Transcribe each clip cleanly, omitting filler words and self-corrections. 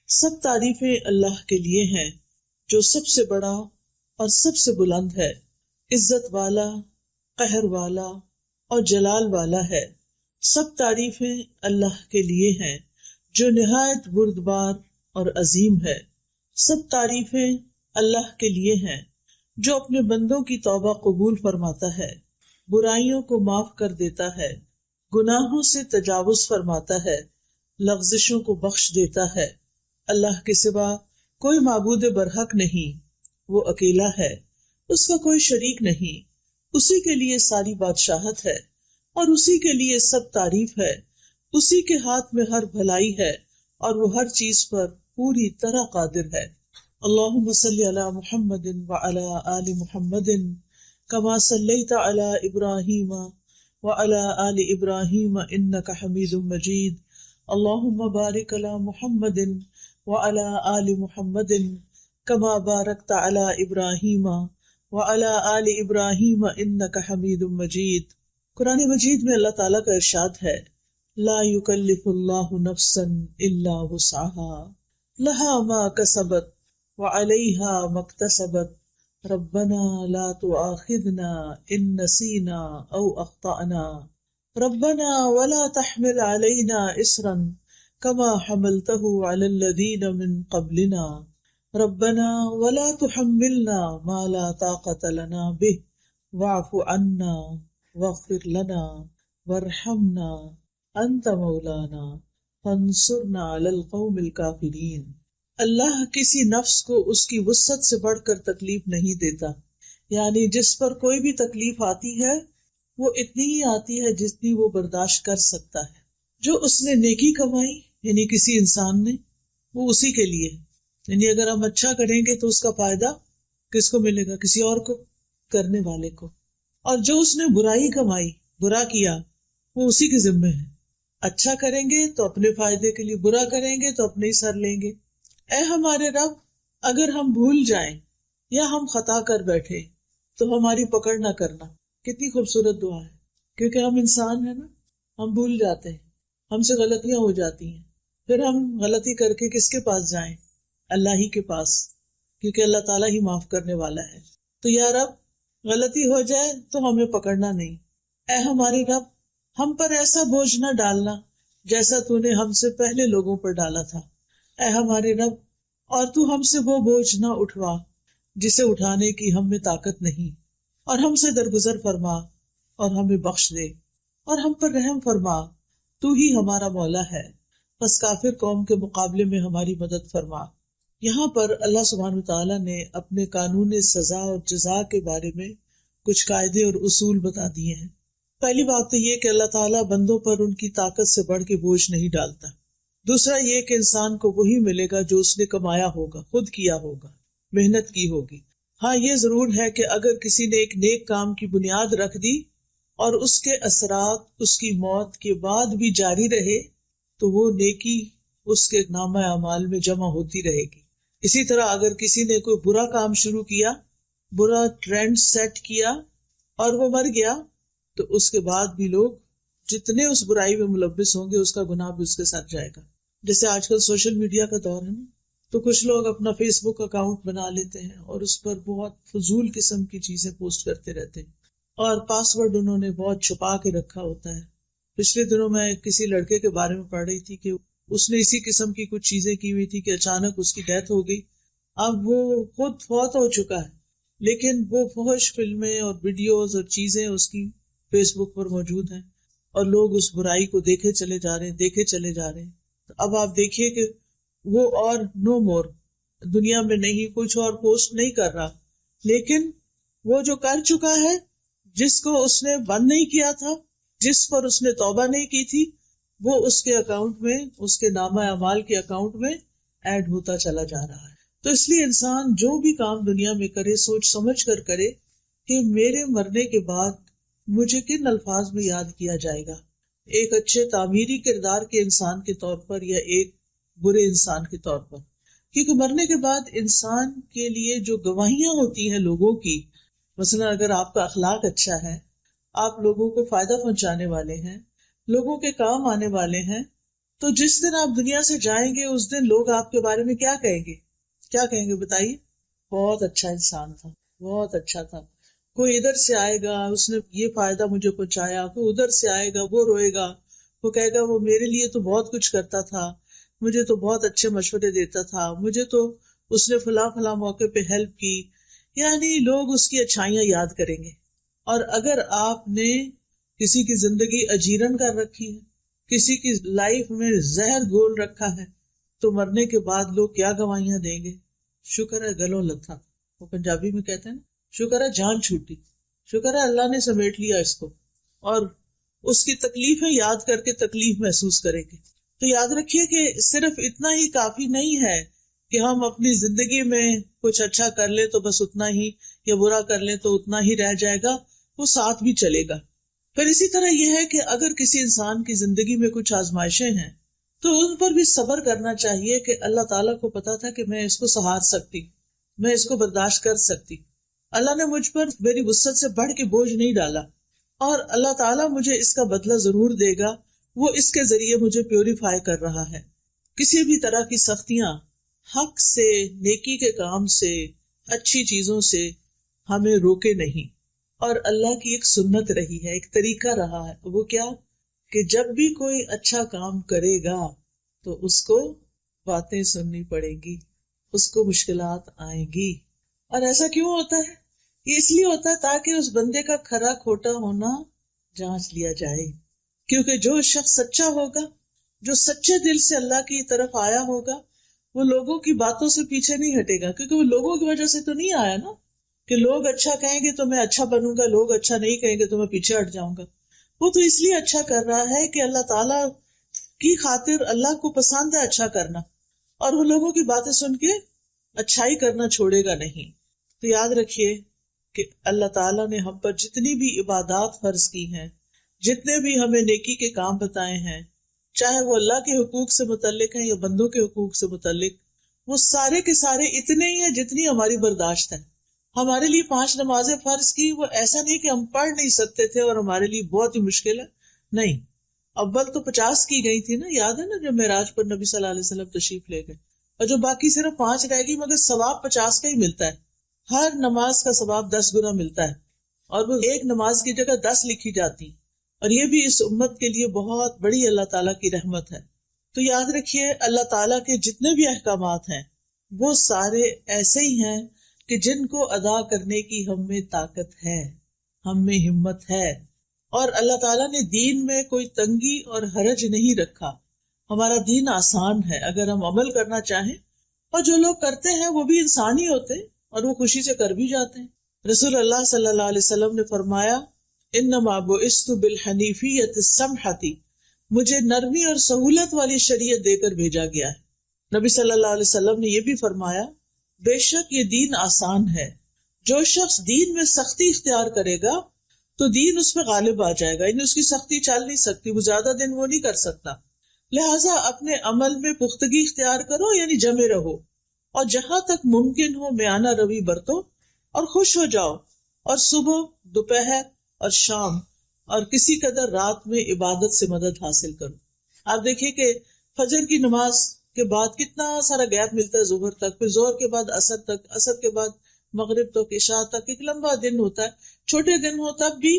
سب تعریفیں اللہ کے لیے ہیں جو سب سے بڑا اور سب سے بلند ہے، عزت والا، قہر والا اور جلال والا ہے۔ سب تعریفیں اللہ کے لیے ہیں جو نہایت بردبار اور عظیم ہے۔ سب تعریفیں اللہ کے لیے ہیں جو اپنے بندوں کی توبہ قبول فرماتا ہے، برائیوں کو معاف کر دیتا ہے، گناہوں سے تجاوز فرماتا ہے، لغزشوں کو بخش دیتا ہے۔ اللہ کے سوا کوئی معبود برحق نہیں، وہ اکیلا ہے، اس کا کوئی شریک نہیں، اسی کے لیے ساری بادشاہت ہے اور اسی کے لیے سب تعریف ہے۔ اسی کے ہاتھ میں ہر بھلائی ہے اور وہ ہر چیز پر پوری طرح قادر ہے۔ اللہم صلی علی محمد وعلی آل محمد کما صلیت علی ابراہیم وعلی آل ابراہیم انک حمید مجید۔ اللہم بارک علی محمد وعلی آل محمد کما بارکت علی ابراہیم وعلی آل ابراہیم انک حمید مجید۔ قرآن مجید میں اللہ تعالیٰ کا ارشاد ہے، لا یکلف اللہ نفسا الا وسعها لها ما کسبت وعلیہا ما اکتسبت ربنا لا تؤاخذنا ان نسینا او اخطأنا ربنا ولا تحمل علینا اصرا كما حملته على الذين من قبلنا ربنا ولا تحملنا ما لا طاقة لنا به واعف عنا واغفر لنا وارحمنا انت مولانا فانصرنا على القوم الكافرين۔ اللہ کسی نفس کو اس کی وسعت سے بڑھ کر تکلیف نہیں دیتا، یعنی جس پر کوئی بھی تکلیف آتی ہے وہ اتنی ہی آتی ہے جتنی وہ برداشت کر سکتا ہے۔ جو اس نے نیکی کمائی یعنی کسی انسان نے، وہ اسی کے لیے، یعنی اگر ہم اچھا کریں گے تو اس کا فائدہ کس کو ملے گا؟ کسی اور کو، کرنے والے کو۔ اور جو اس نے برائی کمائی، برا کیا، وہ اسی کے ذمے ہے۔ اچھا کریں گے تو اپنے فائدے کے لیے، برا کریں گے تو اپنے ہی سر لیں گے۔ اے ہمارے رب، اگر ہم بھول جائیں یا ہم خطا کر بیٹھے تو ہماری پکڑ نہ کرنا۔ کتنی خوبصورت دعا ہے، کیونکہ ہم انسان ہیں نا، ہم بھول جاتے ہیں، ہم سے غلطیاں ہو جاتی ہیں، پھر ہم غلطی کر کے کس کے پاس جائیں؟ اللہ ہی کے پاس، کیونکہ اللہ تعالیٰ ہی معاف کرنے والا ہے۔ تو یا رب، غلطی ہو جائے تو ہمیں پکڑنا نہیں۔ اے ہمارے رب، ہم پر ایسا بوجھ نہ ڈالنا جیسا تو نے ہم سے پہلے لوگوں پر ڈالا تھا۔ اے ہمارے رب، اور تو ہم سے وہ بوجھ نہ اٹھوا جسے اٹھانے کی ہم میں طاقت نہیں، اور ہم سے درگزر فرما اور ہمیں بخش دے اور ہم پر رحم فرما، تو ہی ہمارا مولا ہے، بس کافر قوم کے مقابلے میں ہماری مدد فرما۔ یہاں پر اللہ سبحانہ وتعالیٰ نے اپنے قانون سزا اور جزا کے بارے میں کچھ قاعدے اور اصول بتا دیے ہیں۔ پہلی بات تو یہ کہ اللہ تعالیٰ بندوں پر ان کی طاقت سے بڑھ کے بوجھ نہیں ڈالتا۔ دوسرا یہ کہ انسان کو وہی ملے گا جو اس نے کمایا ہوگا، خود کیا ہوگا، محنت کی ہوگی۔ ہاں یہ ضرور ہے کہ اگر کسی نے ایک نیک کام کی بنیاد رکھ دی اور اس کے اثرات اس کی موت کے بعد بھی جاری رہے تو وہ نیکی اس کے نامہ اعمال میں جمع ہوتی رہے گی۔ اسی طرح اگر کسی نے کوئی برا کام شروع کیا، برا ٹرینڈ سیٹ کیا اور وہ مر گیا تو اس کے بعد بھی لوگ جتنے اس برائی میں ملوث ہوں گے اس کا گناہ بھی اس کے ساتھ جائے گا۔ جیسے آج کل سوشل میڈیا کا دور ہے نا، تو کچھ لوگ اپنا فیس بک اکاؤنٹ بنا لیتے ہیں اور اس پر بہت فضول قسم کی چیزیں پوسٹ کرتے رہتے ہیں، اور پاسورڈ انہوں نے بہت چھپا کے رکھا ہوتا ہے۔ پچھلے دنوں میں کسی لڑکے کے بارے میں پڑھ رہی تھی کہ اس نے اسی قسم کی کچھ چیزیں کی ہوئی تھی کہ اچانک اس کی ڈیتھ ہو گئی۔ اب وہ خود فوت ہو چکا ہے، لیکن وہ فحش فلمیں اور ویڈیوز اور چیزیں اس کی فیس بک پر موجود ہیں، اور لوگ اس برائی کو دیکھے چلے جا رہے ہیں۔ تو اب آپ دیکھیے کہ وہ اور نو مور دنیا میں نہیں، کچھ اور پوسٹ نہیں کر رہا، لیکن وہ جو کر چکا ہے، جس کو اس نے بند نہیں کیا تھا، جس پر اس نے توبہ نہیں کی تھی، وہ اس کے اکاؤنٹ میں، اس کے نامہ اعمال کے اکاؤنٹ میں ایڈ ہوتا چلا جا رہا ہے۔ تو اس لیے انسان جو بھی کام دنیا میں کرے سوچ سمجھ کر کرے کہ میرے مرنے کے بعد مجھے کن الفاظ میں یاد کیا جائے گا، ایک اچھے تعمیری کردار کے انسان کے طور پر یا ایک برے انسان کے طور پر۔ کیونکہ مرنے کے بعد انسان کے لیے جو گواہیاں ہوتی ہیں لوگوں کی، مثلا اگر آپ کا اخلاق اچھا ہے، آپ لوگوں کو فائدہ پہنچانے والے ہیں، لوگوں کے کام آنے والے ہیں، تو جس دن آپ دنیا سے جائیں گے اس دن لوگ آپ کے بارے میں کیا کہیں گے؟ کیا کہیں گے بتائیے؟ بہت اچھا انسان تھا، بہت اچھا تھا. کوئی ادھر سے آئے گا اس نے یہ فائدہ مجھے پہنچایا، کوئی ادھر سے آئے گا وہ روئے گا، وہ کہے گا وہ میرے لیے تو بہت کچھ کرتا تھا، مجھے تو بہت اچھے مشورے دیتا تھا، مجھے تو اس نے فلاں فلاں موقع پہ ہیلپ کی. یعنی لوگ اس کی اچھائیاں یاد کریں گے. اور اگر آپ نے کسی کی زندگی اجیرن کر رکھی ہے، کسی کی لائف میں زہر گھول رکھا ہے، تو مرنے کے بعد لوگ کیا گواہیاں دیں گے؟ شکر ہے گلوں لتھا، وہ پنجابی میں کہتے ہیں نا، شکر ہے جان چھوٹی، شکر ہے اللہ نے سمیٹ لیا اس کو. اور اس کی تکلیفیں یاد کر کے تکلیف محسوس کریں گے. تو یاد رکھیے کہ صرف اتنا ہی کافی نہیں ہے کہ ہم اپنی زندگی میں کچھ اچھا کر لیں تو بس اتنا ہی، یا برا کر لیں تو اتنا ہی رہ جائے گا، وہ ساتھ بھی چلے گا. پھر اسی طرح یہ ہے کہ اگر کسی انسان کی زندگی میں کچھ آزمائشیں ہیں تو ان پر بھی صبر کرنا چاہیے کہ اللہ تعالیٰ کو پتا تھا کہ میں اس کو سہار سکتی، میں اس کو برداشت کر سکتی. اللہ نے مجھ پر میری وسعت سے بڑھ کے بوجھ نہیں ڈالا، اور اللہ تعالیٰ مجھے اس کا بدلہ ضرور دے گا، وہ اس کے ذریعے مجھے پیوریفائی کر رہا ہے. کسی بھی طرح کی سختیاں حق سے، نیکی کے کام سے، اچھی چیزوں سے ہمیں روکے نہیں. اور اللہ کی ایک سنت رہی ہے، ایک طریقہ رہا ہے، وہ کیا کہ جب بھی کوئی اچھا کام کرے گا تو اس کو باتیں سننی پڑیں گی، اس کو مشکلات آئیں گی. اور ایسا کیوں ہوتا ہے؟ یہ اس لیے ہوتا ہے تاکہ اس بندے کا کھرا کھوٹا ہونا جانچ لیا جائے. کیونکہ جو شخص سچا ہوگا، جو سچے دل سے اللہ کی طرف آیا ہوگا، وہ لوگوں کی باتوں سے پیچھے نہیں ہٹے گا. کیونکہ وہ لوگوں کی وجہ سے تو نہیں آیا نا کہ لوگ اچھا کہیں گے تو میں اچھا بنوں گا، لوگ اچھا نہیں کہیں گے تو میں پیچھے ہٹ جاؤں گا. وہ تو اس لیے اچھا کر رہا ہے کہ اللہ تعالیٰ کی خاطر اللہ کو پسند ہے اچھا کرنا، اور وہ لوگوں کی باتیں سن کے اچھائی کرنا چھوڑے گا نہیں. تو یاد رکھیے کہ اللہ تعالیٰ نے ہم پر جتنی بھی عبادات فرض کی ہیں، جتنے بھی ہمیں نیکی کے کام بتائے ہیں، چاہے وہ اللہ کے حقوق سے متعلق ہیں یا بندوں کے حقوق سے متعلق، وہ سارے کے سارے اتنے ہی ہیں جتنی ہماری برداشت ہے. ہمارے لیے 5 نمازیں فرض کی، وہ ایسا نہیں کہ ہم پڑھ نہیں سکتے تھے اور ہمارے لیے بہت ہی مشکل ہے، نہیں. اول تو 50 کی گئی تھی نا، یاد ہے نا، جب معراج پر نبی صلی اللہ علیہ وسلم تشریف لے گئے، اور جو باقی صرف 5 رہ گئی، مگر ثواب 50 کا ہی ملتا ہے. ہر نماز کا ثواب 10 گنا ملتا ہے، اور وہ ایک نماز کی جگہ 10 لکھی جاتی. اور یہ بھی اس امت کے لیے بہت بڑی اللہ تعالیٰ کی رحمت ہے. تو یاد رکھیے اللہ تعالیٰ کے جتنے بھی احکامات ہیں وہ سارے ایسے ہی ہیں کہ جن کو ادا کرنے کی ہم میں طاقت ہے، ہم میں ہمت ہے. اور اللہ تعالیٰ نے دین میں کوئی تنگی اور حرج نہیں رکھا. ہمارا دین آسان ہے اگر ہم عمل کرنا چاہیں، اور جو لوگ کرتے ہیں وہ بھی انسان ہی ہوتے ہیں اور وہ خوشی سے کر بھی جاتے ہیں. رسول اللہ صلی اللہ علیہ وسلم نے فرمایا، انما بعثت بالحنیفیۃ السمحۃ، مجھے نرمی اور سہولت والی شریعت دے کر بھیجا گیا ہے. نبی صلی اللہ علیہ وسلم نے یہ بھی فرمایا، بے شک یہ دین آسان ہے، جو شخص دین میں سختی اختیار کرے گا تو دین اس پہ غالب آ جائے گا، یعنی اس کی سختی چل نہیں سکتی، وہ زیادہ دن وہ نہیں کر سکتا. لہٰذا اپنے عمل میں پختگی اختیار کرو، یعنی جمے رہو، اور جہاں تک ممکن ہو میانہ روی برتو، اور خوش ہو جاؤ، اور صبح، دوپہر اور شام اور کسی قدر رات میں عبادت سے مدد حاصل کرو. آپ دیکھیے کہ فجر کی نماز کے بعد کتنا سارا گیپ ملتا ہے ظہر تک، پھر ظہر کے بعد عصر تک، عصر کے بعد مغرب تک، عشاء تک. ایک لمبا دن ہوتا ہے، چھوٹے دن ہو تب بھی.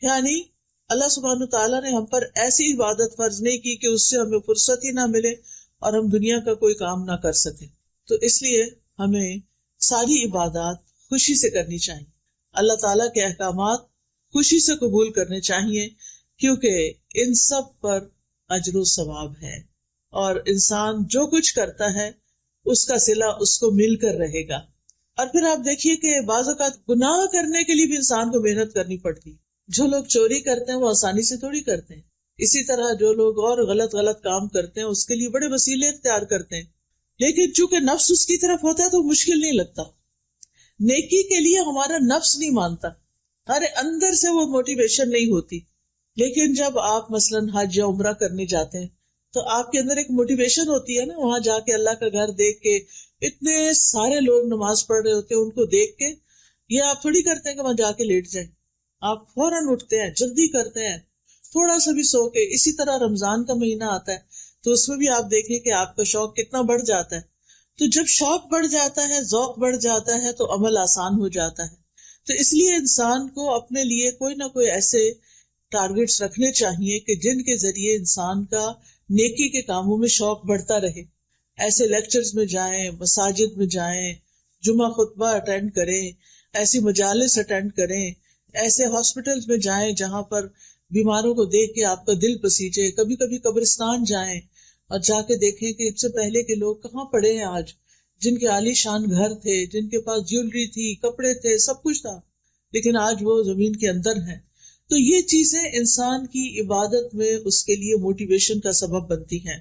یعنی اللہ سبحانہ تعالیٰ نے ہم پر ایسی عبادت فرض نہیں کی کہ اس سے ہمیں فرصت ہی نہ ملے اور ہم دنیا کا کوئی کام نہ کر سکیں. تو اس لیے ہمیں ساری عبادات خوشی سے کرنی چاہیے، اللہ تعالیٰ کے احکامات خوشی سے قبول کرنے چاہیے، کیونکہ ان سب پر اجر و ثواب ہے، اور انسان جو کچھ کرتا ہے اس کا صلہ اس کو مل کر رہے گا. اور پھر آپ دیکھیے کہ بعض اوقات گناہ کرنے کے لیے بھی انسان کو محنت کرنی پڑتی. جو لوگ چوری کرتے ہیں وہ آسانی سے تھوڑی کرتے ہیں، اسی طرح جو لوگ اور غلط کام کرتے ہیں اس کے لیے بڑے وسیلے اختیار کرتے ہیں، لیکن چونکہ نفس اس کی طرف ہوتا ہے تو مشکل نہیں لگتا. نیکی کے لیے ہمارا نفس نہیں مانتا، ہمارے اندر سے وہ موٹیویشن نہیں ہوتی. لیکن جب آپ مثلاً حج یا عمرہ کرنے جاتے ہیں تو آپ کے اندر ایک موٹیویشن ہوتی ہے نا، وہاں جا کے اللہ کا گھر دیکھ کے اتنے سارے لوگ نماز پڑھ رہے ہوتے ہیں، ان کو دیکھ کے یہ آپ تھوڑی کرتے ہیں کہ وہاں جا کے لیٹ جائیں، آپ فوراً اٹھتے ہیں، جلدی کرتے ہیں، تھوڑا سا بھی سو کے. اسی طرح رمضان کا مہینہ آتا ہے تو اس میں بھی آپ دیکھیں کہ آپ کا شوق کتنا بڑھ جاتا ہے. تو جب شوق بڑھ جاتا ہے، ذوق بڑھ جاتا ہے، تو عمل آسان ہو جاتا ہے. تو اس لیے انسان کو اپنے لیے کوئی نہ کوئی ایسے ٹارگیٹس رکھنے چاہیے کہ جن کے ذریعے انسان کا نیکی کے کاموں میں شوق بڑھتا رہے. ایسے لیکچرز میں جائیں، مساجد میں جائیں، جمعہ خطبہ اٹینڈ کریں، ایسی مجالس اٹینڈ کریں، ایسے ہاسپٹلز میں جائیں جہاں پر بیماروں کو دیکھ کے آپ کا دل پسیجے. کبھی کبھی قبرستان جائیں اور جا کے دیکھیں کہ اس سے پہلے کے لوگ کہاں پڑے ہیں آج، جن کے عالی شان گھر تھے، جن کے پاس جیولری تھی، کپڑے تھے، سب کچھ تھا، لیکن آج وہ زمین کے اندر ہیں. تو یہ چیزیں انسان کی عبادت میں اس کے لیے موٹیویشن کا سبب بنتی ہیں.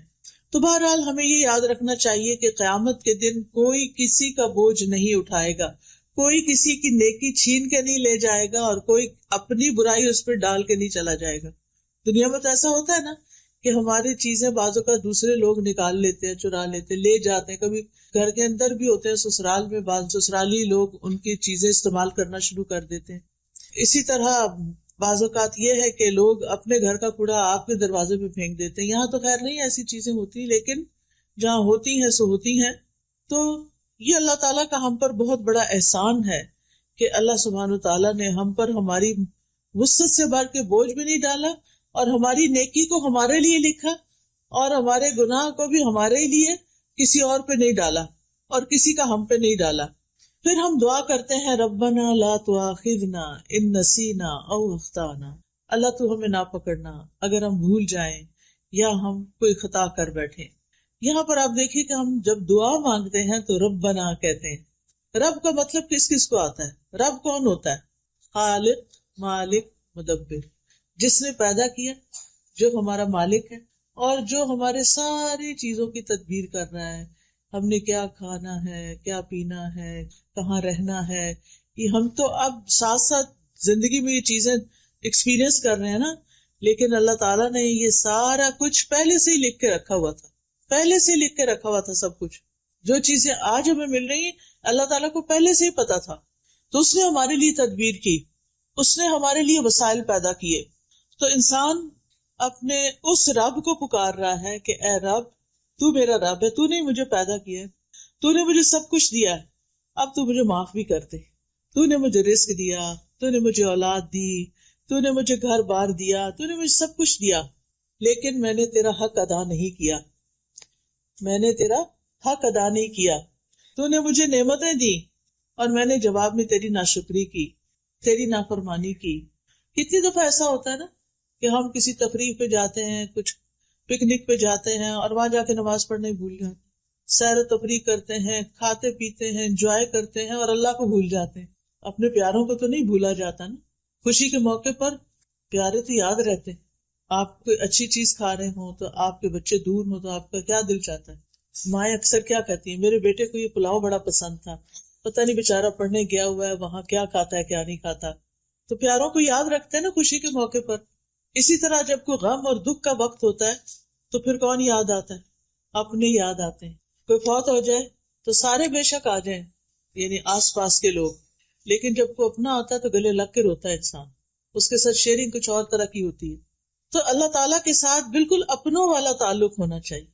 تو بہرحال ہمیں یہ یاد رکھنا چاہیے کہ قیامت کے دن کوئی کسی کا بوجھ نہیں اٹھائے گا، کوئی کسی کی نیکی چھین کے نہیں لے جائے گا، اور کوئی اپنی برائی اس پہ ڈال کے نہیں چلا جائے گا. دنیا میں تو ایسا ہوتا ہے نا کہ ہماری چیزیں بعضوں کا دوسرے لوگ نکال لیتے ہیں، چرا لیتے ہیں، لے جاتے ہیں. کبھی گھر کے اندر بھی ہوتے ہیں، سسرال میں بعض سسرالی لوگ ان کی چیزیں استعمال کرنا شروع کر دیتے ہیں. اسی طرح بعض اوقات یہ ہے کہ لوگ اپنے گھر کا کوڑا آپ کے دروازے پہ پھینک دیتے ہیں. یہاں تو خیر نہیں ایسی چیزیں ہوتی، لیکن جہاں ہوتی ہیں سو ہوتی ہیں. تو یہ اللہ تعالیٰ کا ہم پر بہت بڑا احسان ہے کہ اللہ سبحانہ تعالیٰ نے ہم پر ہماری وسعت سے بڑھ کے بوجھ بھی نہیں ڈالا، اور ہماری نیکی کو ہمارے لیے لکھا، اور ہمارے گناہ کو بھی ہمارے لیے، کسی اور پہ نہیں ڈالا، اور کسی کا ہم پہ نہیں ڈالا. پھر ہم دعا کرتے ہیں ربنا لا تؤاخذنا ان نسینا او اخطانا، اللہ تو ہمیں نہ پکڑنا اگر ہم بھول جائیں یا ہم کوئی خطا کر بیٹھے. یہاں پر آپ دیکھیے کہ ہم جب دعا مانگتے ہیں تو ربنا کہتے ہیں. رب کا مطلب کس کس کو آتا ہے؟ رب کون ہوتا ہے؟ خالق، مالک، مدبر، جس نے پیدا کیا، جو ہمارا مالک ہے، اور جو ہمارے ساری چیزوں کی تدبیر کر رہا ہے. ہم نے کیا کھانا ہے، کیا پینا ہے، کہاں رہنا ہے، یہ ہم تو اب ساتھ ساتھ زندگی میں یہ چیزیں ایکسپیرئنس کر رہے ہیں نا، لیکن اللہ تعالیٰ نے یہ سارا کچھ پہلے سے ہی لکھ کے رکھا ہوا تھا، پہلے سے لکھ کے رکھا ہوا تھا سب کچھ. جو چیزیں آج ہمیں مل رہی ہیں اللہ تعالیٰ کو پہلے سے ہی پتا تھا، تو اس نے ہمارے لیے تدبیر کی، اس نے ہمارے لیے وسائل پیدا کیے. تو انسان اپنے اس رب کو پکار رہا ہے کہ اے رب، تو میرا رب ہے، تو نے مجھے پیدا کیا ہے، تو نے مجھے سب کچھ دیا ہے، اب تو مجھے معاف بھی کر دے. تو نے مجھے رزق دیا، تو نے مجھے اولاد دی، تو نے مجھے گھر بار دیا، تو نے مجھے سب کچھ دیا، لیکن میں نے تیرا حق ادا نہیں کیا، میں نے تیرا حق ادا نہیں کیا. تو نے مجھے نعمتیں دی اور میں نے جواب میں تیری ناشکری کی، تیری نافرمانی کی. کتنی دفعہ ایسا ہوتا ہے نا کہ ہم کسی تفریح پہ جاتے ہیں، کچھ پکنک پہ جاتے ہیں اور وہاں جا کے نماز پڑھنا ہی بھول جاتے ہیں، سیر و تفریح کرتے ہیں، کھاتے پیتے ہیں، انجوائے کرتے ہیں، اور اللہ کو بھول جاتے ہیں. اپنے پیاروں کو تو نہیں بھولا جاتا نا. خوشی کے موقع پر پیارے تو یاد رہتے ہیں. آپ کوئی اچھی چیز کھا رہے ہوں تو آپ کے بچے دور ہوں تو آپ کا کیا دل چاہتا ہے. مائیں اکثر کیا کہتی ہیں، میرے بیٹے کو یہ پلاؤ بڑا پسند تھا، پتہ نہیں بیچارہ پڑھنے گیا ہوا ہے وہاں کیا کھاتا ہے کیا نہیں کھاتا. تو پیاروں کو یاد رکھتے ہیں نا خوشی کے موقع پر. اسی طرح جب کوئی غم اور دکھ کا وقت ہوتا ہے تو پھر کون یاد آتا ہے؟ اپنے یاد آتے ہیں. کوئی فوت ہو جائے تو سارے بے شک آ جائیں، یعنی آس پاس کے لوگ، لیکن جب کوئی اپنا آتا ہے تو گلے لگ کے روتا ہے انسان، اس کے ساتھ شیئرنگ کچھ اور طرح کی ہوتی ہے. تو اللہ تعالیٰ کے ساتھ بالکل اپنوں والا تعلق ہونا چاہیے،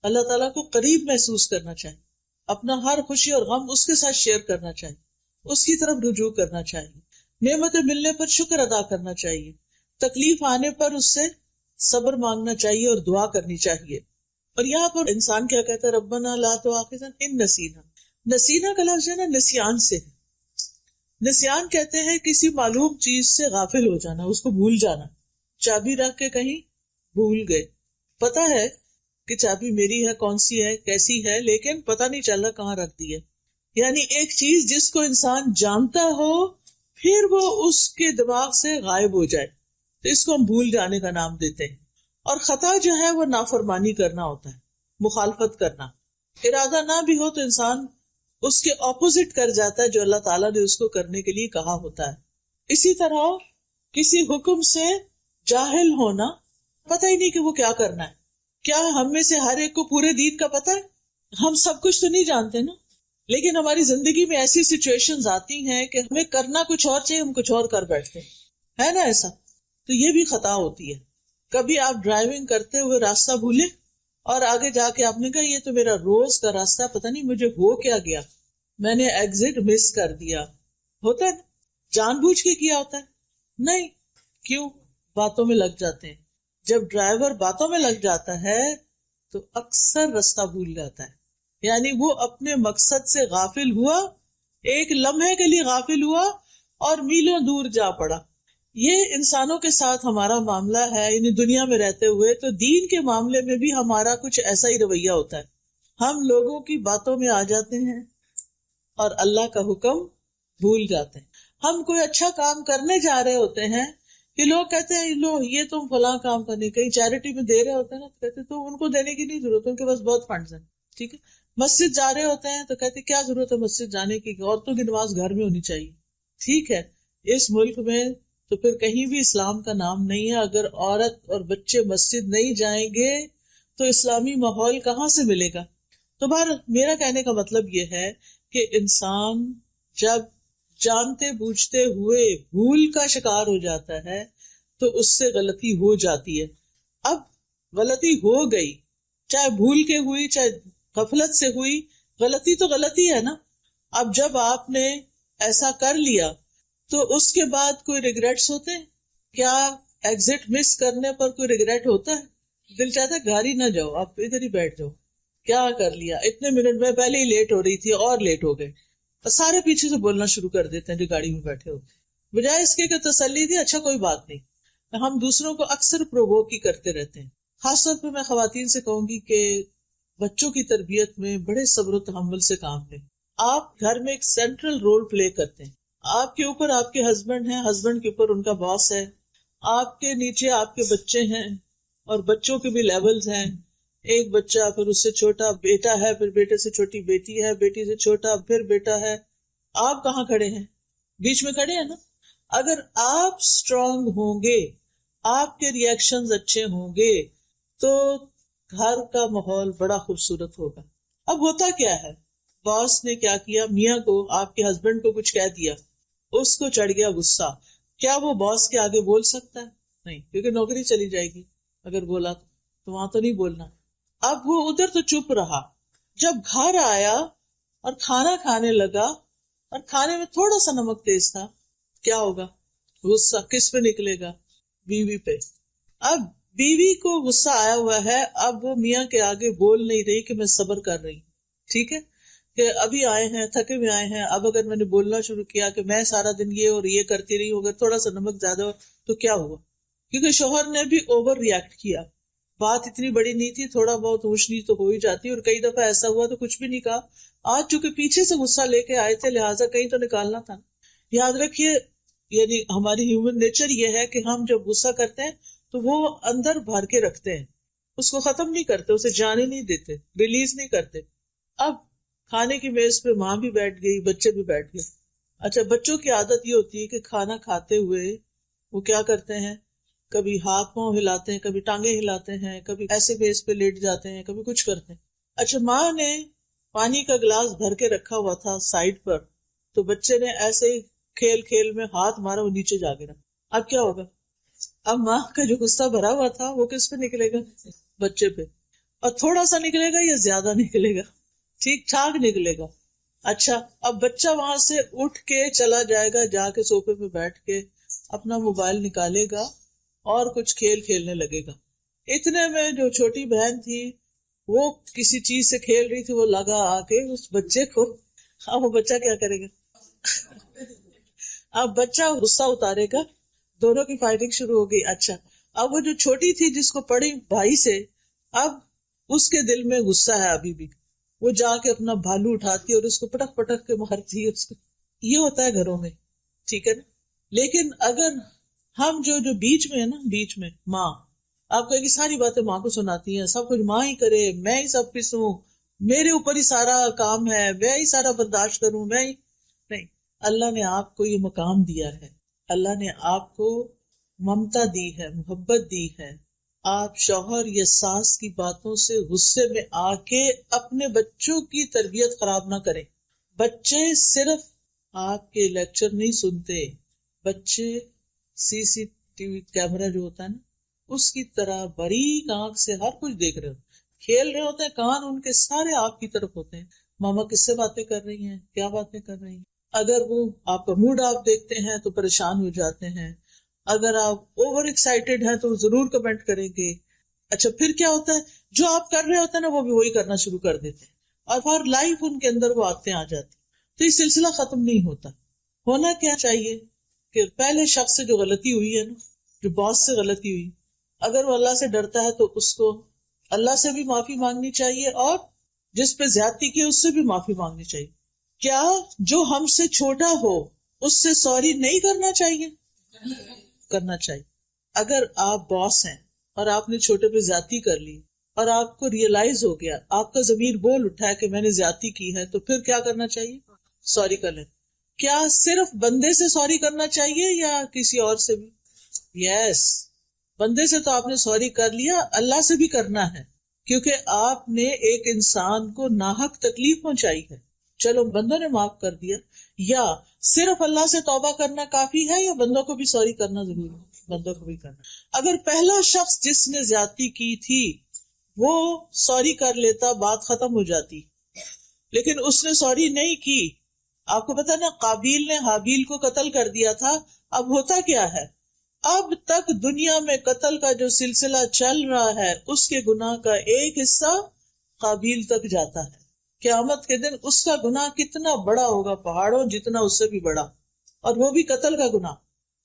اللہ تعالیٰ کو قریب محسوس کرنا چاہیے، اپنا ہر خوشی اور غم اس کے ساتھ شیئر کرنا چاہیے، اس کی طرف رجوع کرنا چاہیے، نعمتیں ملنے پر شکر ادا کرنا چاہیے، تکلیف آنے پر اس سے صبر مانگنا چاہیے اور دعا کرنی چاہیے. اور یہاں پر انسان کیا کہتا ہے، ربنا لا تؤاخذنا ان نسینا. نسینا کا لفظ ہے نا نسیان سے. نسیان کہتے ہیں کسی معلوم چیز سے غافل ہو جانا، اس کو بھول جانا. چابی رکھ کے کہیں بھول گئے، پتا ہے کہ چابی میری ہے، کون سی ہے، کیسی ہے، لیکن پتہ نہیں چل رہا کہاں رکھ دی ہے. یعنی ایک چیز جس کو انسان جانتا ہو پھر وہ اس کے دماغ سے غائب ہو جائے، تو اس کو ہم بھول جانے کا نام دیتے ہیں. اور خطا جو ہے وہ نافرمانی کرنا ہوتا ہے، مخالفت کرنا. ارادہ نہ بھی ہو تو انسان اس کے اپوزٹ کر جاتا ہے جو اللہ تعالیٰ نے اس کو کرنے کے لیے کہا ہوتا ہے. اسی طرح کسی حکم سے جاہل ہونا، پتہ ہی نہیں کہ وہ کیا کرنا ہے. کیا ہم میں سے ہر ایک کو پورے دین کا پتہ ہے؟ ہم سب کچھ تو نہیں جانتے نا، لیکن ہماری زندگی میں ایسی سچویشنز آتی ہیں کہ ہمیں کرنا کچھ اور چاہیے، ہم کچھ اور کر بیٹھتے ہیں، ہے نا ایسا؟ تو یہ بھی خطا ہوتی ہے. کبھی آپ ڈرائیونگ کرتے ہوئے راستہ بھولے اور آگے جا کے آپ نے کہا یہ تو میرا روز کا راستہ ہے، پتہ نہیں مجھے ہو کیا گیا، میں نے ایگزٹ مس کر دیا. ہوتا ہے جان بوجھ کے کیا ہوتا ہے؟ نہیں. کیوں؟ باتوں میں لگ جاتے ہیں. جب ڈرائیور باتوں میں لگ جاتا ہے تو اکثر راستہ بھول جاتا ہے، یعنی وہ اپنے مقصد سے غافل ہوا، ایک لمحے کے لیے غافل ہوا اور میلوں دور جا پڑا. یہ انسانوں کے ساتھ ہمارا معاملہ ہے، یعنی دنیا میں رہتے ہوئے. تو دین کے معاملے میں بھی ہمارا کچھ ایسا ہی رویہ ہوتا ہے، ہم لوگوں کی باتوں میں آ جاتے ہیں اور اللہ کا حکم بھول جاتے ہیں. ہم کوئی اچھا کام کرنے جا رہے ہوتے ہیں کہ لوگ کہتے ہیں لو یہ تم فلاں کام کرنے، کہیں چیریٹی میں دے رہے ہوتے ہیں نا، تو کہتے تو ان کو دینے کی نہیں ضرورت، ان کے پاس بہت فنڈز ہیں. ٹھیک ہے. مسجد جا رہے ہوتے ہیں تو کہتے کیا ضرورت ہے مسجد جانے کی، عورتوں کی نماز گھر میں ہونی چاہیے. ٹھیک ہے. اس ملک میں تو پھر کہیں بھی اسلام کا نام نہیں ہے. اگر عورت اور بچے مسجد نہیں جائیں گے تو اسلامی ماحول کہاں سے ملے گا؟ تو میرا کہنے کا مطلب یہ ہے کہ انسان جب جانتے بوجھتے ہوئے بھول کا شکار ہو جاتا ہے تو اس سے غلطی ہو جاتی ہے. اب غلطی ہو گئی، چاہے بھول کے ہوئی چاہے غفلت سے ہوئی، غلطی تو غلطی ہے نا. اب جب آپ نے ایسا کر لیا تو اس کے بعد کوئی ریگریٹس ہوتے ہیں کیا؟ ایگزٹ مس کرنے پر کوئی ریگریٹ ہوتا ہے؟ دل چاہتا ہے گھر ہی نہ جاؤ، آپ ادھر ہی بیٹھ جاؤ. کیا کر لیا، اتنے منٹ میں پہلے ہی لیٹ ہو رہی تھی اور لیٹ ہو گئے. سارے پیچھے سے بولنا شروع کر دیتے ہیں جو گاڑی میں بیٹھے ہوتے، بجائے اس کے کہ تسلی دی اچھا کوئی بات نہیں. ہم دوسروں کو اکثر پرووک ہی کرتے رہتے ہیں. خاص طور پہ میں خواتین سے کہوں گی کہ بچوں کی تربیت میں بڑے صبر و تحمل سے کام لیں. آپ گھر میں ایک سینٹرل رول پلے کرتے ہیں. آپ کے اوپر آپ کے ہسبینڈ ہیں، ہسبینڈ کے اوپر ان کا باس ہے، آپ کے نیچے آپ کے بچے ہیں اور بچوں کے بھی لیولز ہیں. ایک بچہ، پھر اس سے چھوٹا بیٹا ہے، پھر بیٹے سے چھوٹی بیٹی ہے، بیٹی سے چھوٹا پھر بیٹا ہے. آپ کہاں کھڑے ہیں؟ بیچ میں کھڑے ہیں نا. اگر آپ اسٹرانگ ہوں گے، آپ کے ریئیکشنز اچھے ہوں گے تو گھر کا ماحول بڑا خوبصورت ہوگا. اب ہوتا کیا ہے، باس نے کیا کیا، میاں کو، آپ کے ہسبینڈ کو کچھ کہہ دیا، اس کو چڑھ گیا غصہ. کیا وہ باس کے آگے بول سکتا ہے؟ نہیں، کیونکہ نوکری چلی جائے گی اگر بولا تو وہاں تو نہیں بولنا. اب وہ ادھر تو چپ رہا، جب گھر آیا اور کھانا کھانے لگا اور کھانے میں تھوڑا سا نمک تیز تھا، کیا ہوگا؟ غصہ کس پہ نکلے گا؟ بیوی پہ. اب بیوی کو غصہ آیا ہوا ہے، اب وہ میاں کے آگے بول نہیں رہی کہ میں صبر کر رہی. ٹھیک ہے کہ ابھی آئے ہیں، تھکے ہوئے آئے ہیں، اب اگر میں نے بولنا شروع کیا کہ میں سارا دن یہ اور یہ کرتی رہی ہوں، اگر تھوڑا سا نمک زیادہ ہو تو کیا ہوا؟ کیونکہ شوہر نے بھی اوور ریئیکٹ کیا. بات اتنی بڑی نہیں تھی، تھوڑا بہت اونچ نیچ تو ہو ہی جاتی، اور کئی دفعہ ایسا ہوا تو کچھ بھی نہیں کہا. آج چونکہ پیچھے سے غصہ لے کے آئے تھے لہٰذا کہیں تو نکالنا تھا. یاد رکھیے، یعنی ہماری ہیومن نیچر یہ ہے کہ ہم جب غصہ کرتے ہیں تو وہ اندر بھر کے رکھتے ہیں، اس کو ختم نہیں کرتے، اسے جانے نہیں دیتے، ریلیز نہیں کرتے. اب کھانے کی میز پہ ماں بھی بیٹھ گئی، بچے بھی بیٹھ گئے. اچھا، بچوں کی عادت یہ ہوتی ہے کہ کھانا کھاتے ہوئے وہ کیا کرتے ہیں، کبھی ہاتھ پاؤں ہلاتے ہیں، کبھی ٹانگیں ہلاتے ہیں، کبھی ایسے میز پہ لیٹ جاتے ہیں، کبھی کچھ کرتے ہیں. اچھا، ماں نے پانی کا گلاس بھر کے رکھا ہوا تھا سائڈ پر، تو بچے نے ایسے ہی کھیل کھیل میں ہاتھ مارا، وہ نیچے جا گرا. اب کیا ہوگا؟ اب ماں کا جو غصہ بھرا ہوا تھا وہ کس پہ نکلے گا؟ بچے پہ. اور تھوڑا سا نکلے گا یا زیادہ نکلے گا؟ ٹھیک ٹھاک نکلے گا. اچھا، اب بچہ وہاں سے اٹھ کے چلا جائے گا، جا کے صوفے پہ بیٹھ کے اپنا موبائل نکالے گا اور کچھ کھیل کھیلنے لگے گا. اتنے میں جو چھوٹی بہن تھی وہ کسی چیز سے کھیل رہی تھی، وہ لگا آ کے اس بچے کو. اب وہ بچہ کیا کرے گا؟ اب بچہ غصہ اتارے گا، دونوں کی فائٹنگ شروع ہو گئی. اچھا، اب وہ جو چھوٹی تھی جس کو پڑی بھائی سے، اب اس کے دل میں غصہ ہے ابھی بھی، وہ جا کے اپنا بھالو اٹھاتی اور اس کو پٹک پٹک کے مارتی ہے اس کو. یہ ہوتا ہے گھروں میں، ٹھیک ہے نا. لیکن اگر ہم جو بیچ میں ہے نا، بیچ میں ماں، آپ کہیں گے ساری باتیں ماں کو سناتی ہیں، سب کچھ ماں ہی کرے، میں ہی سب کچھ ہوں، میرے اوپر ہی سارا کام ہے، میں ہی سارا برداشت کروں، میں ہی. نہیں، اللہ نے آپ کو یہ مقام دیا ہے، اللہ نے آپ کو ممتا دی ہے، محبت دی ہے. آپ شوہر یا ساس کی باتوں سے غصے میں آ کے اپنے بچوں کی تربیت خراب نہ کریں. بچے صرف آپ کے لیکچر نہیں سنتے، بچے سی سی ٹی وی کیمرہ جو ہوتا ہے نا، اس کی طرح باریک آنکھ سے ہر کچھ دیکھ رہے ہو. کھیل رہے ہوتے ہیں، کان ان کے سارے آپ کی طرف ہوتے ہیں، ماما کس سے باتیں کر رہی ہیں، کیا باتیں کر رہی ہیں. اگر وہ آپ کا موڈ آپ دیکھتے ہیں تو پریشان ہو جاتے ہیں، اگر آپ اوور ایکسائٹیڈ ہیں تو ضرور کمنٹ کریں گے. اچھا پھر کیا ہوتا ہے، جو آپ کر رہے ہوتے ہیں نا وہ بھی وہی کرنا شروع کر دیتے ہیں، اور فار لائف ان کے اندر وہ عادتیں آ جاتی. تو یہ سلسلہ ختم نہیں ہوتا. ہونا کیا چاہیے کہ پہلے شخص سے جو غلطی ہوئی ہے نا، جو باس سے غلطی ہوئی، اگر وہ اللہ سے ڈرتا ہے تو اس کو اللہ سے بھی معافی مانگنی چاہیے، اور جس پہ زیادتی کی اس سے بھی معافی مانگنی چاہیے. کیا جو ہم سے چھوٹا ہو اس سے سوری نہیں کرنا چاہیے؟ کرنا چاہیے. اگر آپ باس ہیں اور آپ نے چھوٹے پہ زیادتی کر لی اور آپ کو ریئلائز ہو گیا، آپ کا ضمیر بول اٹھا ہے کہ میں نے زیادتی کی ہے، تو پھر کیا کرنا چاہیے؟ سوری کر لیں. کیا صرف بندے سے سوری کرنا چاہیے یا کسی اور سے بھی؟ یس، بندے سے تو آپ نے سوری کر لیا، اللہ سے بھی کرنا ہے، کیونکہ آپ نے ایک انسان کو ناحق تکلیف پہنچائی ہے. چلو بندوں نے معاف کر دیا، یا صرف اللہ سے توبہ کرنا کافی ہے یا بندوں کو بھی سوری کرنا ضروری ہے؟ بندوں کو بھی کرنا. اگر پہلا شخص جس نے زیادتی کی تھی وہ سوری کر لیتا، بات ختم ہو جاتی، لیکن اس نے سوری نہیں کی. آپ کو پتا نا، قابیل نے حابیل کو قتل کر دیا تھا. اب ہوتا کیا ہے، اب تک دنیا میں قتل کا جو سلسلہ چل رہا ہے اس کے گناہ کا ایک حصہ قابیل تک جاتا ہے. قیامت کے دن اس کا گناہ کتنا بڑا ہوگا، پہاڑوں جتنا، اس سے بھی بڑا، اور وہ بھی قتل کا گناہ.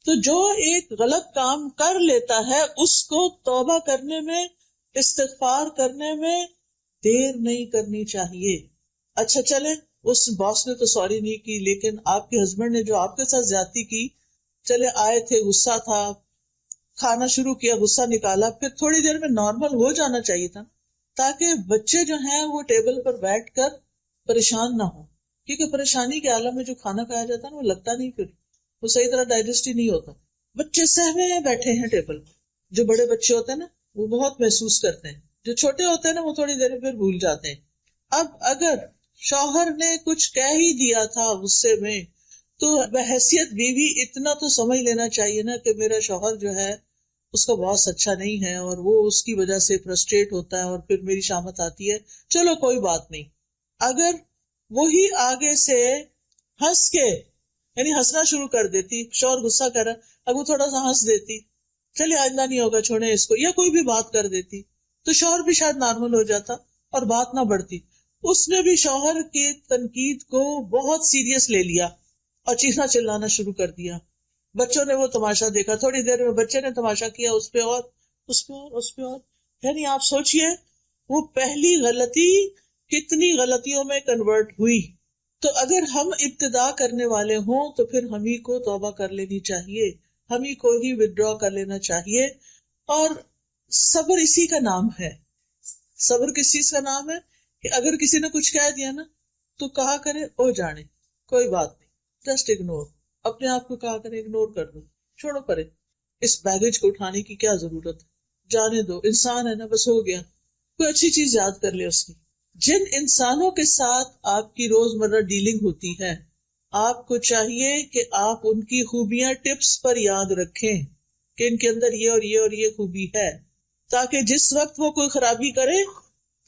تو جو ایک غلط کام کر لیتا ہے اس کو توبہ کرنے میں، استغفار کرنے میں دیر نہیں کرنی چاہیے. اچھا چلے، اس باس نے تو سوری نہیں کی، لیکن آپ کے ہسبینڈ نے جو آپ کے ساتھ زیادتی کی، چلے آئے تھے، غصہ تھا، کھانا شروع کیا، غصہ نکالا، پھر تھوڑی دیر میں نارمل ہو جانا چاہیے تھا، تاکہ بچے جو ہیں وہ ٹیبل پر بیٹھ کر پریشان نہ ہو. کیونکہ پریشانی کے عالم میں جو کھانا کھایا جاتا ہے نا وہ لگتا نہیں، پھر وہ صحیح طرح ڈائجسٹ ہی نہیں ہوتا. بچے سہمے ہیں بیٹھے ہیں ٹیبل پر. جو بڑے بچے ہوتے ہیں نا وہ بہت محسوس کرتے ہیں، جو چھوٹے ہوتے ہیں نا وہ تھوڑی دیر میں پھر بھول جاتے ہیں. اب اگر شوہر نے کچھ کہہ ہی دیا تھا غصے میں، تو بحیثیت بیوی اتنا تو سمجھ لینا چاہیے نا کہ میرا شوہر جو ہے اس کا باس اچھا نہیں ہے اور وہ اس کی وجہ سے فرسٹریٹ ہوتا ہے اور پھر میری شامت آتی ہے، چلو کوئی بات نہیں. اگر وہی آگے سے ہنس کے، یعنی ہنسنا شروع کر دیتی، شوہر غصہ کر رہا، اب وہ تھوڑا سا ہنس دیتی، چلیے آئندہ نہیں ہوگا چھوڑیں اس کو، یا کوئی بھی بات کر دیتی، تو شوہر بھی شاید نارمل ہو جاتا اور بات نہ بڑھتی. اس نے بھی شوہر کی تنقید کو بہت سیریس لے لیا اور چیخنا چلانا شروع کر دیا. بچوں نے وہ تماشا دیکھا، تھوڑی دیر میں بچے نے تماشا کیا، اس پہ اور اس پہ اور اس پہ اور، یعنی آپ سوچئے وہ پہلی غلطی کتنی غلطیوں میں کنورٹ ہوئی. تو اگر ہم ابتدا کرنے والے ہوں تو پھر ہم ہی کو توبہ کر لینی چاہیے، ہم ہی کو ہی ودرا کر لینا چاہیے. اور صبر اسی کا نام ہے. صبر کس چیز کا نام ہے کہ اگر کسی نے کچھ کہہ دیا نا تو کہا کرے او جانے، کوئی بات نہیں، جسٹ اگنور. اپنے آپ کو کہا کرے اگنور کر دو، چھوڑو پرے، اس بیگیج کو اٹھانے کی کیا ضرورت ہے، جانے دو، انسان ہے نا، بس ہو گیا. کوئی اچھی چیز یاد کر لے اس کی. جن انسانوں کے ساتھ آپ کی روزمرہ ڈیلنگ ہوتی ہے، آپ کو چاہیے کہ آپ ان کی خوبیاں ٹپس پر یاد رکھیں کہ ان کے اندر یہ اور یہ اور یہ خوبی ہے، تاکہ جس وقت وہ کوئی خرابی کرے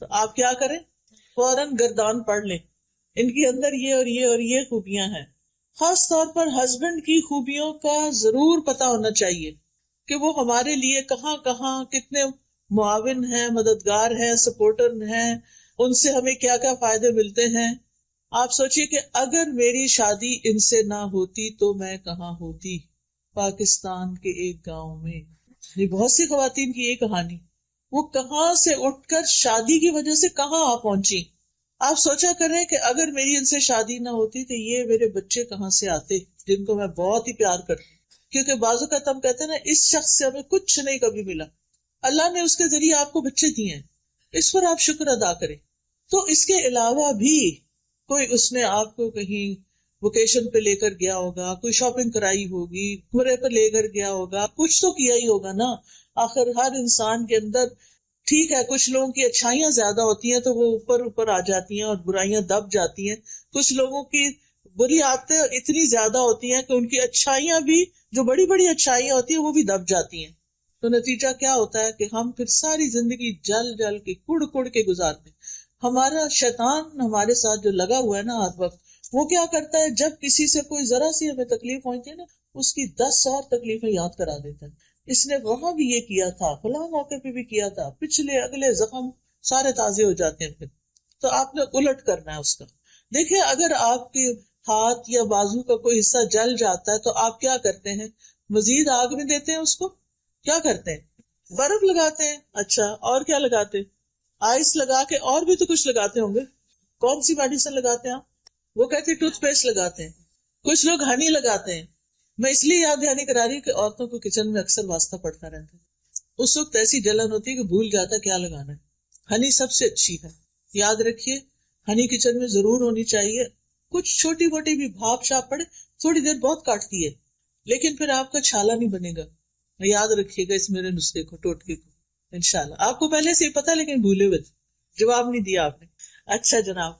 تو آپ کیا کریں، فوراً گردان پڑھ لیں، ان کے اندر یہ اور یہ اور یہ خوبیاں ہیں. خاص طور پر ہسبینڈ کی خوبیوں کا ضرور پتا ہونا چاہیے کہ وہ ہمارے لیے کہاں کہاں کتنے معاون ہیں، مددگار ہیں، سپورٹر ہیں، ان سے ہمیں کیا کیا فائدے ملتے ہیں. آپ سوچئے کہ اگر میری شادی ان سے نہ ہوتی تو میں کہاں ہوتی، پاکستان کے ایک گاؤں میں. یہ بہت سی خواتین کی یہ کہانی، وہ کہاں سے اٹھ کر شادی کی وجہ سے کہاں آ پہنچی. آپ سوچا کریں کہ اگر میری ان سے شادی نہ ہوتی تو یہ میرے بچے کہاں سے آتے، جن کو میں بہت ہی پیار کرتی. کیونکہ بعض اوقات ہم کہتے ہیں نا اس شخص سے ہمیں کچھ نہیں کبھی ملا، اللہ نے اس کے ذریعے آپ کو بچے دیے ہیں، اس پر آپ شکر ادا کریں. تو اس کے علاوہ بھی کوئی اس نے آپ کو کہیں ویکیشن پہ لے کر گیا ہوگا، کوئی شاپنگ کرائی ہوگی، عمرے پہ لے کر گیا ہوگا، کچھ تو کیا ہی ہوگا نا. آخر ہر انسان کے اندر، ٹھیک ہے کچھ لوگوں کی اچھائیاں زیادہ ہوتی ہیں تو وہ اوپر اوپر آ جاتی ہیں اور برائیاں دب جاتی ہیں، کچھ لوگوں کی بری عادتیں اتنی زیادہ ہوتی ہیں کہ ان کی اچھائیاں بھی، جو بڑی بڑی اچھائیاں ہوتی ہیں وہ بھی دب جاتی ہیں. تو نتیجہ کیا ہوتا ہے کہ ہم پھر ساری زندگی جل جل کے کڑ کڑ کے گزارتے ہیں. ہمارا شیطان ہمارے ساتھ جو لگا ہوا ہے نا ہر وقت، وہ کیا کرتا ہے، جب کسی سے کوئی ذرا سی ہمیں تکلیف پہنچے نا، اس کی 10 اور تکلیفیں یاد کرا دیتا ہے. اس نے وہاں بھی یہ کیا تھا، فلاں موقع پہ بھی کیا تھا، پچھلے اگلے زخم سارے تازے ہو جاتے ہیں. پھر تو آپ نے الٹ کرنا ہے اس کا. دیکھیں اگر آپ کے ہاتھ یا بازو کا کوئی حصہ جل جاتا ہے تو آپ کیا کرتے ہیں، مزید آگ میں دیتے ہیں اس کو، کیا کرتے ہیں، برف لگاتے ہیں. اچھا اور کیا لگاتے ہیں، آئس لگا کے، اور بھی تو کچھ لگاتے ہوں گے. کون سی میڈیسن لگاتے ہیں آپ، وہ کہتے ہیں ٹوتھ پیسٹ لگاتے ہیں، کچھ لوگ ہنی لگاتے ہیں. میں اس لیے یاد دہانی کرا رہی ہوں کہ عورتوں کو کچن میں اکثر واسطہ پڑتا رہتا ہے. اس وقت ایسی جلن ہوتی ہے کہ بھول جاتا ہے کیا لگانا ہے. ہنی سب سے اچھی ہے، یاد رکھیے ہنی کچن میں ضرور ہونی چاہیے. کچھ چھوٹی موٹی بھی بھاپ شاپ پڑے تھوڑی دیر بہت کاٹتی ہے، لیکن پھر آپ کا چھالا نہیں بنے گا. یاد رکھیے گا اس میرے نسخے کو، ٹوٹکے کو. انشاءاللہ آپ کو پہلے سے ہی پتا لیکن بھولے ہوئے، جواب نہیں دیا آپ نے. اچھا جناب،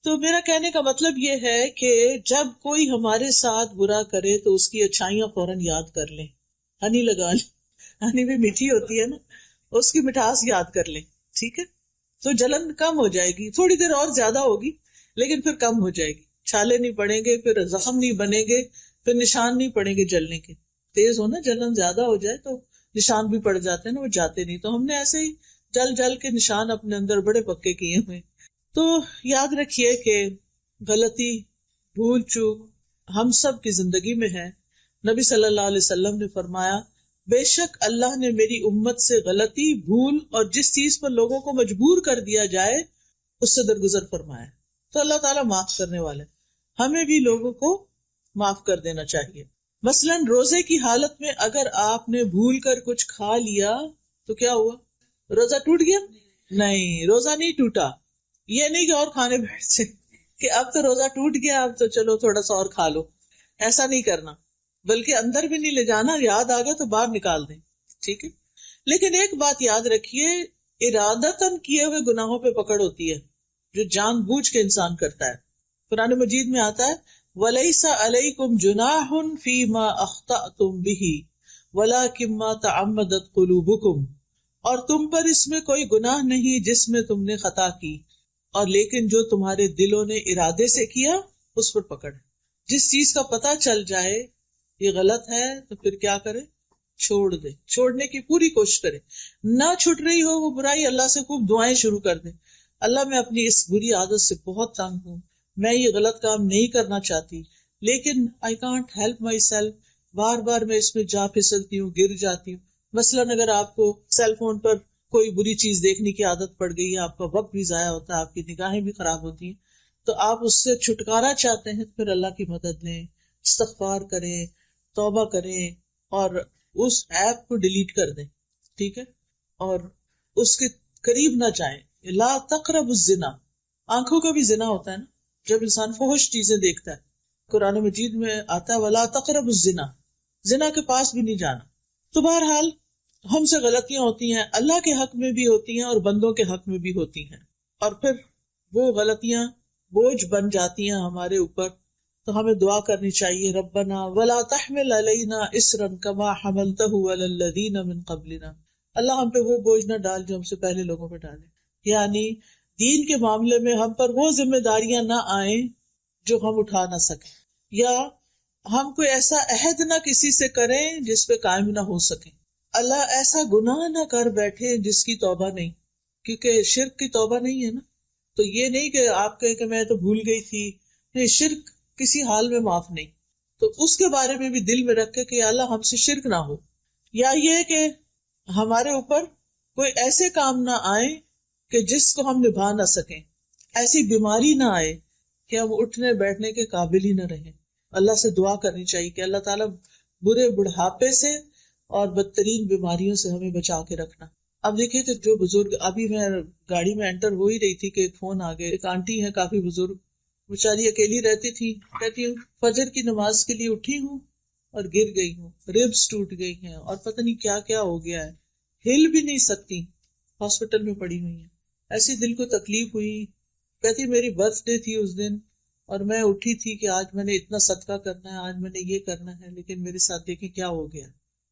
تو میرا کہنے کا مطلب یہ ہے کہ جب کوئی ہمارے ساتھ برا کرے تو اس کی اچھائیاں فوراً یاد کر لیں. ہنی لگا لیں، ہنی بھی میٹھی ہوتی ہے نا، اس کی مٹھاس یاد کر لیں. ٹھیک ہے، تو جلن کم ہو جائے گی، تھوڑی دیر اور زیادہ ہوگی لیکن پھر کم ہو جائے گی. چھالے نہیں پڑیں گے، پھر زخم نہیں بنیں گے، پھر نشان نہیں پڑیں گے جلنے کے. تیز ہو نا، جلن زیادہ ہو جائے تو نشان بھی پڑ جاتے ہیں نا، وہ جاتے نہیں. تو ہم نے ایسے ہی جل جل کے نشان اپنے اندر بڑے پکے کیے ہوئے. تو یاد رکھیے کہ غلطی، بھول چوک ہم سب کی زندگی میں ہے. نبی صلی اللہ علیہ وسلم نے فرمایا بے شک اللہ نے میری امت سے غلطی، بھول اور جس چیز پر لوگوں کو مجبور کر دیا جائے اس سے درگزر فرمایا. تو اللہ تعالیٰ معاف کرنے والے، ہمیں بھی لوگوں کو معاف کر دینا چاہیے. مثلاً روزے کی حالت میں اگر آپ نے بھول کر کچھ کھا لیا تو کیا ہوا، روزہ ٹوٹ گیا؟ نہیں، روزہ نہیں ٹوٹا. یہ نہیں کہ اور کھانے بیٹھ سے کہ اب تو روزہ ٹوٹ گیا، اب تو چلو تھوڑا سا اور کھا لو. ایسا نہیں کرنا، بلکہ اندر بھی نہیں لے جانا، یاد آ گیا تو باہر نکال دیں. ٹھیک ہے، لیکن ایک بات یاد رکھیے، ارادتاً کیے ہوئے گناہوں پہ پکڑ ہوتی ہے جو جان بوجھ کے انسان کرتا ہے. قرآن مجید میں آتا ہے وَلَيْسَ عَلَيْكُمْ جُنَاحٌ فِي مَا أَخْطَأْتُمْ بِهِ وَلَكِن مَا تَعَمَّدَتْ قُلُوبُكُمْ، اور تم پر اس میں کوئی گناہ نہیں جس میں تم نے خطا کی، اور لیکن جو تمہارے دلوں نے ارادے سے کیا اس پر پکڑ ہے. جس چیز کا پتہ چل جائے یہ غلط ہے تو پھر کیا کرے، چھوڑ دے، چھوڑنے کی پوری کوشش کرے. نہ چھٹ رہی ہو وہ برائی، اللہ سے خوب دعائیں شروع کر دیں، اللہ میں اپنی اس بری عادت سے بہت تنگ ہوں، میں یہ غلط کام نہیں کرنا چاہتی لیکن I can't help myself، بار بار میں اس میں جا پھسلتی ہوں، گر جاتی ہوں. مثلاً اگر آپ کو سیل فون پر کوئی بری چیز دیکھنے کی عادت پڑ گئی ہے، آپ کا وقت بھی ضائع ہوتا ہے، آپ کی نگاہیں بھی خراب ہوتی ہیں، تو آپ اس سے چھٹکارا چاہتے ہیں، پھر اللہ کی مدد لیں، استغفار کریں، توبہ کریں اور اس ایپ کو ڈیلیٹ کر دیں. ٹھیک ہے، اور اس کے قریب نہ جائیں. لا تقربوا الزنا، آنکھوں کا بھی زنا ہوتا ہے نا جب انسان فحش چیزیں دیکھتا ہے. قرآن مجید میں آتا ہے ولا تقربوا الزنا، زنا کے پاس بھی نہیں جانا. تو بہرحال ہم سے غلطیاں ہوتی ہیں، اللہ کے حق میں بھی ہوتی ہیں اور بندوں کے حق میں بھی ہوتی ہیں، اور پھر وہ غلطیاں بوجھ بن جاتی ہیں ہمارے اوپر. تو ہمیں دعا کرنی چاہیے ربنا ولا تحمل علینا اصرا کما حملته علی الذین من قبلنا، اللہ ہم پہ وہ بوجھ نہ ڈال جو ہم سے پہلے لوگوں پہ ڈالے. یعنی دین کے معاملے میں ہم پر وہ ذمہ داریاں نہ آئیں جو ہم اٹھا نہ سکیں، یا ہم کوئی ایسا عہد نہ کسی سے کریں جس پہ قائم نہ ہو سکیں. اللہ ایسا گناہ نہ کر بیٹھے جس کی توبہ نہیں، کیونکہ شرک کی توبہ نہیں ہے نا. تو یہ نہیں کہ آپ کہیں کہ میں تو بھول گئی تھی، نہیں، شرک کسی حال میں معاف نہیں. تو اس کے بارے میں بھی دل میں رکھے کہ اللہ ہم سے شرک نہ ہو، یا یہ کہ ہمارے اوپر کوئی ایسے کام نہ آئے کہ جس کو ہم نبھا نہ سکیں، ایسی بیماری نہ آئے کہ ہم اٹھنے بیٹھنے کے قابل ہی نہ رہیں. اللہ سے دعا کرنی چاہیے کہ اللہ تعالیٰ برے بڑھاپے سے اور بدترین بیماریوں سے ہمیں بچا کے رکھنا. اب دیکھیے کہ جو بزرگ، ابھی میں گاڑی میں انٹر ہو ہی رہی تھی کہ ایک فون آ گیا، ایک آنٹی ہے کافی بزرگ، بیچاری اکیلی رہتی تھی، کہتی ہوں فجر کی نماز کے لیے اٹھی ہوں اور گر گئی ہوں، ریبس ٹوٹ گئی ہیں اور پتہ نہیں کیا کیا ہو گیا ہے، ہل بھی نہیں سکتی، ہاسپٹل میں پڑی ہوئی ہیں. ایسی دل کو تکلیف ہوئی. کہتی میری برتھ ڈے تھی اس دن اور میں اٹھی تھی کہ آج میں نے اتنا صدقہ کرنا ہے، آج میں نے یہ کرنا ہے، لیکن میرے ساتھ دیکھیں کیا ہو گیا.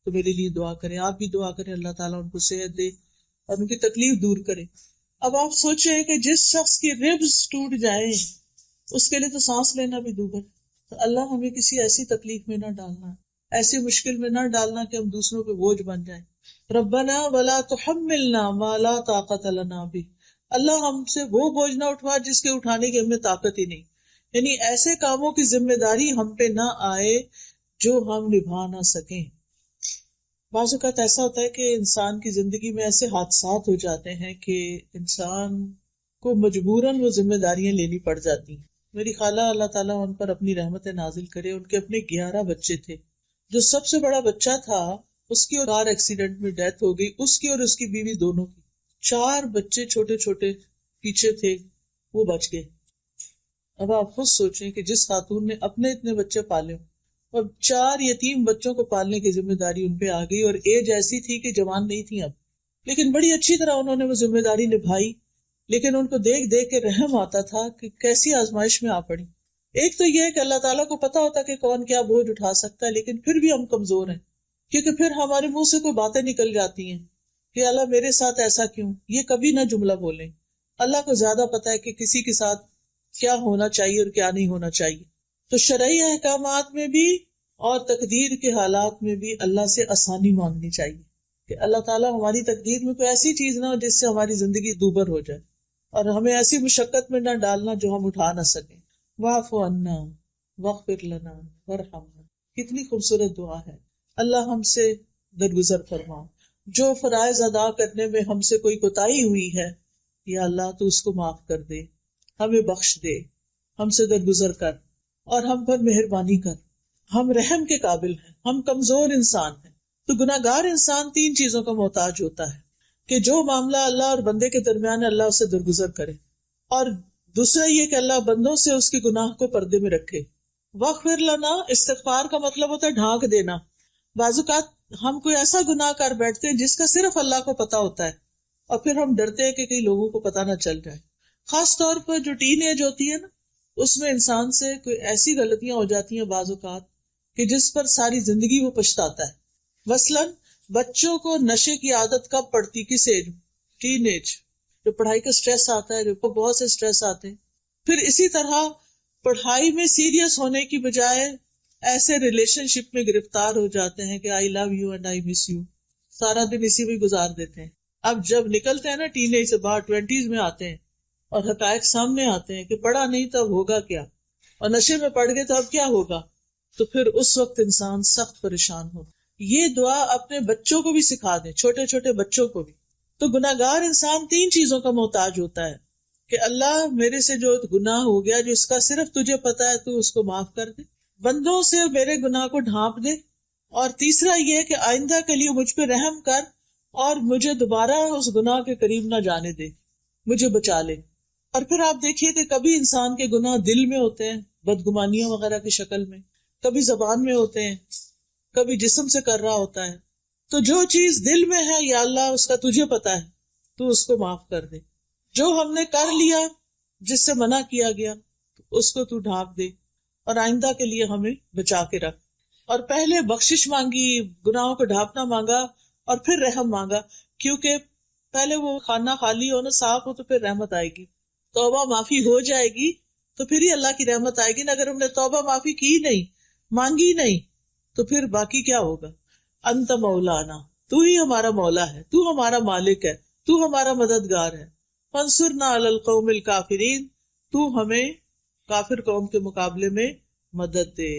تو میرے لیے دعا کریں، آپ بھی دعا کریں اللہ تعالیٰ ان کو صحت دے اور ان کی تکلیف دور کرے۔ اب آپ سوچیں کہ جس شخص کی ربز ٹوٹ جائیں اس کے لیے تو سانس لینا بھی دوبھر، تو اللہ ہمیں کسی ایسی تکلیف میں نہ ڈالنا، ایسی مشکل میں نہ ڈالنا کہ ہم دوسروں پہ بوجھ بن جائیں۔ ربنا ولا تحملنا ما لا طاقت لنا به، اللہ ہم سے وہ بوجھ نہ اٹھوا جس کے اٹھانے کی ہمیں طاقت ہی نہیں، یعنی ایسے کاموں کی ذمہ داری ہم پہ نہ آئے جو ہم نبھا نہ سکیں۔ بعض اوقات ایسا ہوتا ہے کہ انسان کی زندگی میں ایسے حادثات ہو جاتے ہیں کہ انسان کو مجبوراً وہ ذمہ داریاں لینی پڑ جاتی ہیں۔ میری خالہ اللہ تعالیٰ ان پر اپنی رحمت نازل کرے، ان کے اپنے 11 بچے تھے، جو سب سے بڑا بچہ تھا اس کی کار ایکسیڈنٹ میں ڈیتھ ہو گئی، اس کی اور اس کی بیوی دونوں کی۔ 4 بچے چھوٹے چھوٹے پیچھے تھے، وہ بچ گئے۔ اب آپ خود سوچیں کہ جس خاتون نے اپنے اتنے بچے پالے اور 4 یتیم بچوں کو پالنے کی ذمہ داری ان پہ آ گئی، اور ایج ایسی تھی کہ جوان نہیں تھی اب، لیکن بڑی اچھی طرح انہوں نے وہ ذمہ داری نبھائی۔ لیکن ان کو دیکھ دیکھ کے رحم آتا تھا کہ کیسی آزمائش میں آ پڑی۔ ایک تو یہ ہے کہ اللہ تعالیٰ کو پتا ہوتا کہ کون کیا بوجھ اٹھا سکتا ہے، لیکن پھر بھی ہم کمزور ہیں، کیونکہ پھر ہمارے منہ سے کوئی باتیں نکل جاتی ہیں کہ اللہ میرے ساتھ ایسا کیوں، یہ کبھی نہ جملہ بولیں۔ اللہ کو زیادہ پتا ہے کہ کسی کے ساتھ کیا ہونا چاہیے اور کیا نہیں ہونا چاہیے۔ تو شرعی احکامات میں بھی اور تقدیر کے حالات میں بھی اللہ سے آسانی مانگنی چاہیے کہ اللہ تعالیٰ ہماری تقدیر میں کوئی ایسی چیز نہ ہو جس سے ہماری زندگی دوبر ہو جائے، اور ہمیں ایسی مشقت میں نہ ڈالنا جو ہم اٹھا نہ سکیں۔ واعف عنا واغفر لنا وارحمنا، کتنی خوبصورت دعا ہے۔ اللہ ہم سے درگزر فرما، جو فرائض ادا کرنے میں ہم سے کوئی کوتاہی ہوئی ہے یا اللہ تو اس کو معاف کر دے، ہمیں بخش دے، ہم سے درگزر کر اور ہم پر مہربانی کر۔ ہم رحم کے قابل ہیں، ہم کمزور انسان ہیں۔ تو گناہگار انسان 3 چیزوں کا محتاج ہوتا ہے کہ جو معاملہ اللہ اور بندے کے درمیان ہے اللہ اسے درگزر کرے، اور دوسرا یہ کہ اللہ بندوں سے اس کے گناہ کو پردے میں رکھے۔ واغفر لنا، استغفار کا مطلب ہوتا ہے ڈھانک دینا۔ بعض اوقات ہم کوئی ایسا گناہ کر بیٹھتے ہیں جس کا صرف اللہ کو پتا ہوتا ہے، اور پھر ہم ڈرتے ہیں کہ کئی لوگوں کو پتا نہ چل جائے۔ خاص طور پر جو ٹین ایج ہوتی ہے نا، اس میں انسان سے کوئی ایسی غلطیاں ہو جاتی ہیں بعض اوقات کہ جس پر ساری زندگی وہ پچھتاتا ہے۔ مثلاً بچوں کو نشے کی عادت کب پڑتی، کس ایج؟ ٹین ایج، جو پڑھائی کا سٹریس آتا ہے، جو بہت سے سٹریس آتے ہیں۔ پھر اسی طرح پڑھائی میں سیریس ہونے کی بجائے ایسے ریلیشن شپ میں گرفتار ہو جاتے ہیں کہ I love you and I miss you, سارا دن اسی میں گزار دیتے ہیں۔ اب جب نکلتے ہیں نا ٹین ایج سے باہر، 20s میں آتے ہیں اور حقائق سامنے آتے ہیں کہ پڑھا نہیں تو اب ہوگا کیا، اور نشے میں پڑ گئے تو اب کیا ہوگا، تو پھر اس وقت انسان سخت پریشان ہو۔ یہ دعا اپنے بچوں کو بھی سکھا دیں، چھوٹے چھوٹے بچوں کو بھی۔ تو گناہگار انسان 3 چیزوں کا محتاج ہوتا ہے کہ اللہ میرے سے جو گناہ ہو گیا جو اس کا صرف تجھے پتا ہے تو اس کو معاف کر دے، بندوں سے میرے گناہ کو ڈھانپ دے، اور تیسرا یہ کہ آئندہ کے لیے مجھ پہ رحم کر اور مجھے دوبارہ اس گناہ کے قریب نہ جانے دے، مجھے بچا لے۔ اور پھر آپ دیکھیے کہ کبھی انسان کے گناہ دل میں ہوتے ہیں، بدگمانیوں وغیرہ کی شکل میں، کبھی زبان میں ہوتے ہیں، کبھی جسم سے کر رہا ہوتا ہے۔ تو جو چیز دل میں ہے یا اللہ اس کا تجھے پتا ہے، تو اس کو معاف کر دے۔ جو ہم نے کر لیا جس سے منع کیا گیا اس کو تو ڈھانپ دے، اور آئندہ کے لیے ہمیں بچا کے رکھ۔ اور پہلے بخشش مانگی، گناہوں کو ڈھانپنا مانگا، اور پھر رحم مانگا، کیونکہ پہلے وہ خانہ خالی ہو نا، صاف ہو، تو پھر رحمت آئے گی۔ توبہ معافی ہو جائے گی تو پھر ہی اللہ کی رحمت آئے گی نا۔ اگر ہم نے توبہ معافی کی نہیں، مانگی نہیں، تو پھر باقی کیا ہوگا؟ انت مولانا، تو ہی ہمارا مولا ہے، تو ہمارا مالک ہے، تو ہمارا مددگار ہے۔ فانصرنا علی القوم الکافرین، تو ہمیں کافر قوم کے مقابلے میں مدد دے۔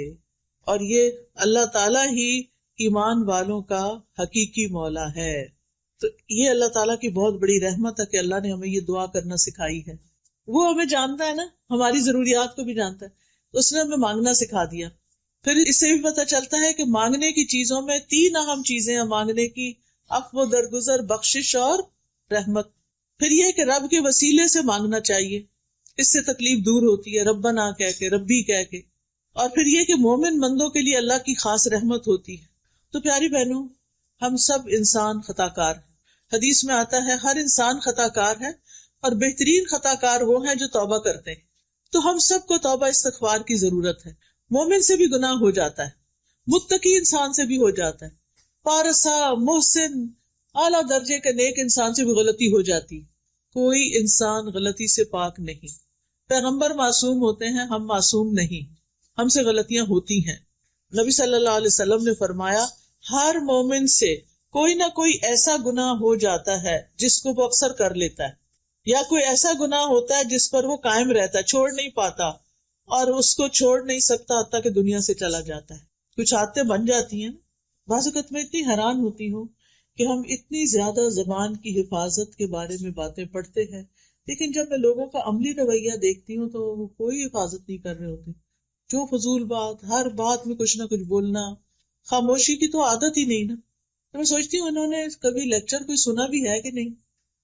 اور یہ اللہ تعالیٰ ہی ایمان والوں کا حقیقی مولا ہے۔ تو یہ اللہ تعالیٰ کی بہت بڑی رحمت ہے کہ اللہ نے ہمیں یہ دعا کرنا سکھائی ہے۔ وہ ہمیں جانتا ہے نا، ہماری ضروریات کو بھی جانتا ہے، اس نے ہمیں مانگنا سکھا دیا۔ پھر اس سے بھی پتہ چلتا ہے کہ مانگنے کی چیزوں میں 3 اہم چیزیں ہیں مانگنے کی: عفو، درگزر، بخشش اور رحمت۔ پھر یہ کہ رب کے وسیلے سے مانگنا چاہیے، اس سے تکلیف دور ہوتی ہے، ربنا کہہ کے، ربی کہہ کے۔ اور پھر یہ کہ مومن بندوں کے لیے اللہ کی خاص رحمت ہوتی ہے۔ تو پیاری بہنوں، ہم سب انسان خطا کار ہیں۔ حدیث میں آتا ہے ہر انسان خطا کار ہے، اور بہترین خطا کار وہ ہیں جو توبہ کرتے ہیں۔ تو ہم سب کو توبہ استغفار کی ضرورت ہے۔ مومن سے بھی گناہ ہو جاتا ہے، متقی انسان سے بھی ہو جاتا ہے، پارسا، محسن، اعلیٰ درجے کے نیک انسان سے بھی غلطی ہو جاتی. کوئی انسان غلطی سے پاک نہیں. پیغمبر معصوم ہوتے ہیں، ہم معصوم نہیں، ہم سے غلطیاں ہوتی ہیں. نبی صلی اللہ علیہ وسلم نے فرمایا ہر مومن سے کوئی نہ کوئی ایسا گناہ ہو جاتا ہے جس کو وہ اکثر کر لیتا ہے، یا کوئی ایسا گناہ ہوتا ہے جس پر وہ قائم رہتا ہے، چھوڑ نہیں پاتا، اور اس کو چھوڑ نہیں سکتا حتیٰ کہ دنیا سے چلا جاتا ہے. کچھ عادتیں بن جاتی ہیں. بعض اوقات میں اتنی حیران ہوتی ہوں کہ ہم اتنی زیادہ زبان کی حفاظت کے بارے میں باتیں پڑھتے ہیں، لیکن جب میں لوگوں کا عملی رویہ دیکھتی ہوں تو وہ کوئی حفاظت نہیں کر رہے ہوتے. جو فضول بات، ہر بات میں کچھ نہ کچھ بولنا، خاموشی کی تو عادت ہی نہیں نا. تو میں سوچتی ہوں انہوں نے کبھی لیکچر کوئی سنا بھی ہے کہ نہیں.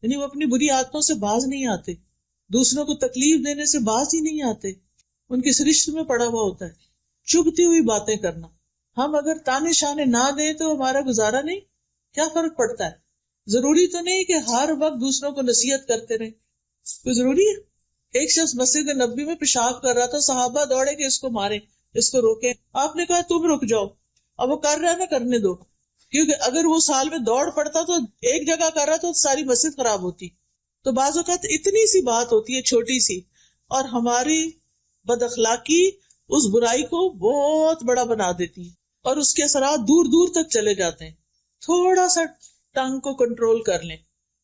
یعنی وہ اپنی بری عادتوں سے باز نہیں آتے، دوسروں کو تکلیف دینے سے باز ہی نہیں آتے. ان کی سرشت میں پڑا ہوا ہوتا ہے چبھتی ہوئی باتیں کرنا. ہم اگر تانے شانے نہ دیں تو ہمارا گزارا نہیں. کیا فرق پڑتا ہے؟ ضروری تو نہیں کہ ہر وقت دوسروں کو نصیحت کرتے رہیں. کوئی ضروری ہے؟ ایک شخص مسجد نبوی میں پیشاب کر رہا تھا، صحابہ دوڑے کہ اس کو مارے، اس کو روکے. آپ نے کہا تم رک جاؤ، اب وہ کر رہا ہے نا کرنے دو، کیونکہ اگر وہ سال میں دوڑ پڑتا تو ایک جگہ کر رہا تو ساری مسجد خراب ہوتی. تو بعض اوقات اتنی سی بات ہوتی ہے چھوٹی سی، اور ہماری بد اخلاقی اس برائی کو بہت بڑا بنا دیتی ہے اور اس کے اثرات دور دور تک چلے جاتے ہیں. تھوڑا سا ٹنگ کو کنٹرول کر لیں.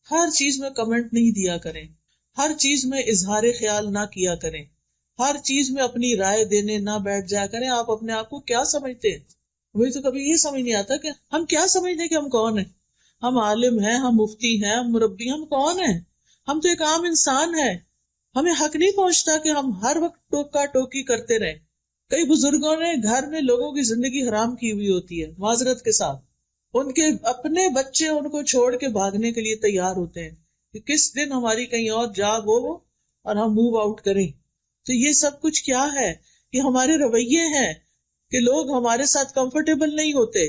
ہر چیز میں کمنٹ نہیں دیا کریں، ہر چیز میں اظہار خیال نہ کیا کریں، ہر چیز میں اپنی رائے دینے نہ بیٹھ جایا کریں. آپ اپنے آپ کو کیا سمجھتے ہیں؟ مجھے تو کبھی یہ سمجھ نہیں آتا کہ ہم کیا سمجھتے ہیں کہ ہم کون ہیں. ہم عالم ہیں، ہم مفتی ہیں، ہم مربی، ہم کون ہیں؟ ہم تو ایک عام انسان ہیں. ہمیں حق نہیں پہنچتا کہ ہم ہر وقت ٹوکا ٹوکی کرتے رہیں. کئی بزرگوں نے گھر میں لوگوں کی زندگی حرام کی ہوئی ہوتی ہے معذرت کے ساتھ. ان کے اپنے بچے ان کو چھوڑ کے بھاگنے کے لیے تیار ہوتے ہیں کہ کس دن ہماری کہیں اور جاگ ہو اور ہم موو آؤٹ کریں. تو یہ سب کچھ کیا ہے؟ کہ ہمارے رویے ہیں کہ لوگ ہمارے ساتھ کمفرٹیبل نہیں ہوتے،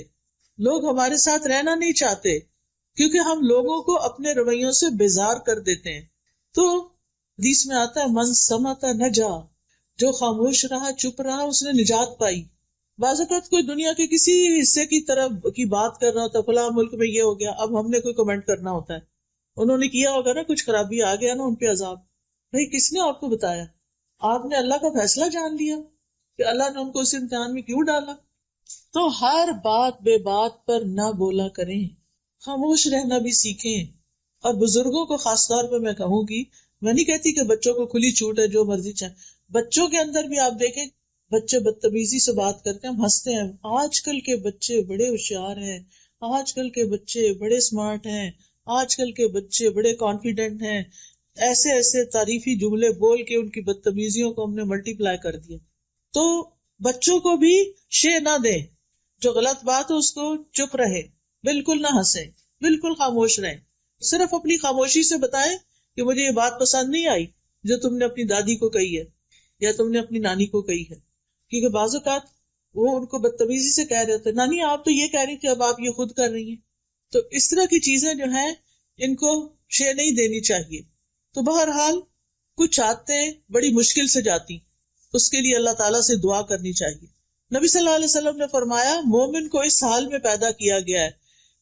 لوگ ہمارے ساتھ رہنا نہیں چاہتے، کیونکہ ہم لوگوں کو اپنے رویوں سے بیزار کر دیتے ہیں. تو حدیث میں آتا ہے من سمت نجا، جو خاموش رہا، چپ رہا، اس نے نجات پائی. بعض اوقات کوئی دنیا کے کسی حصے کی طرف کی بات کرنا ہوتا ہے، فلاں ملک میں یہ ہو گیا، اب ہم نے کوئی کمنٹ کرنا ہوتا ہے، انہوں نے کیا ہوگا نا کچھ خرابی، آ گیا نا ان پہ عذاب. بھائی کس نے آپ کو بتایا؟ آپ نے اللہ کا فیصلہ جان لیا کہ اللہ نے ان کو اس امتحان میں کیوں ڈالا. تو ہر بات بے بات پر نہ بولا کریں، خاموش رہنا بھی سیکھیں. اور بزرگوں کو خاص طور پہ میں کہوں گی، میں نہیں کہتی کہ بچوں کو کھلی چھوٹ ہے جو مرضی چاہے، بچوں کے اندر بھی آپ دیکھیں بچے بدتمیزی سے بات کرتے ہیں، ہم ہنستے ہیں. آج کل کے بچے بڑے ہوشیار ہیں، آج کل کے بچے بڑے اسمارٹ ہیں، آج کل کے بچے بڑے کانفیڈنٹ ہیں. ایسے ایسے تعریفی جملے بول کے ان کی بدتمیزیوں کو ہم نے ملٹی پلائی کر دیا. تو بچوں کو بھی شے نہ دیں، جو غلط بات ہے اس کو چپ رہے، بالکل نہ ہنسیں، بالکل خاموش رہیں. صرف اپنی خاموشی سے بتائیں کہ مجھے یہ بات پسند نہیں آئی جو تم نے اپنی دادی کو کہی ہے یا تم نے اپنی نانی کو کہی ہے. کیونکہ بعض اوقات وہ ان کو بدتمیزی سے کہہ رہے ہوتے ہیں، نانی آپ تو یہ کہہ رہی تھی، اب آپ یہ خود کر رہی ہیں. تو اس طرح کی چیزیں جو ہیں ان کو شے نہیں دینی چاہیے. تو بہرحال کچھ عادتیں بڑی مشکل سے جاتی، اس کے لیے اللہ تعالیٰ سے دعا کرنی چاہیے. نبی صلی اللہ علیہ وسلم نے فرمایا مومن کو اس حال میں پیدا کیا گیا ہے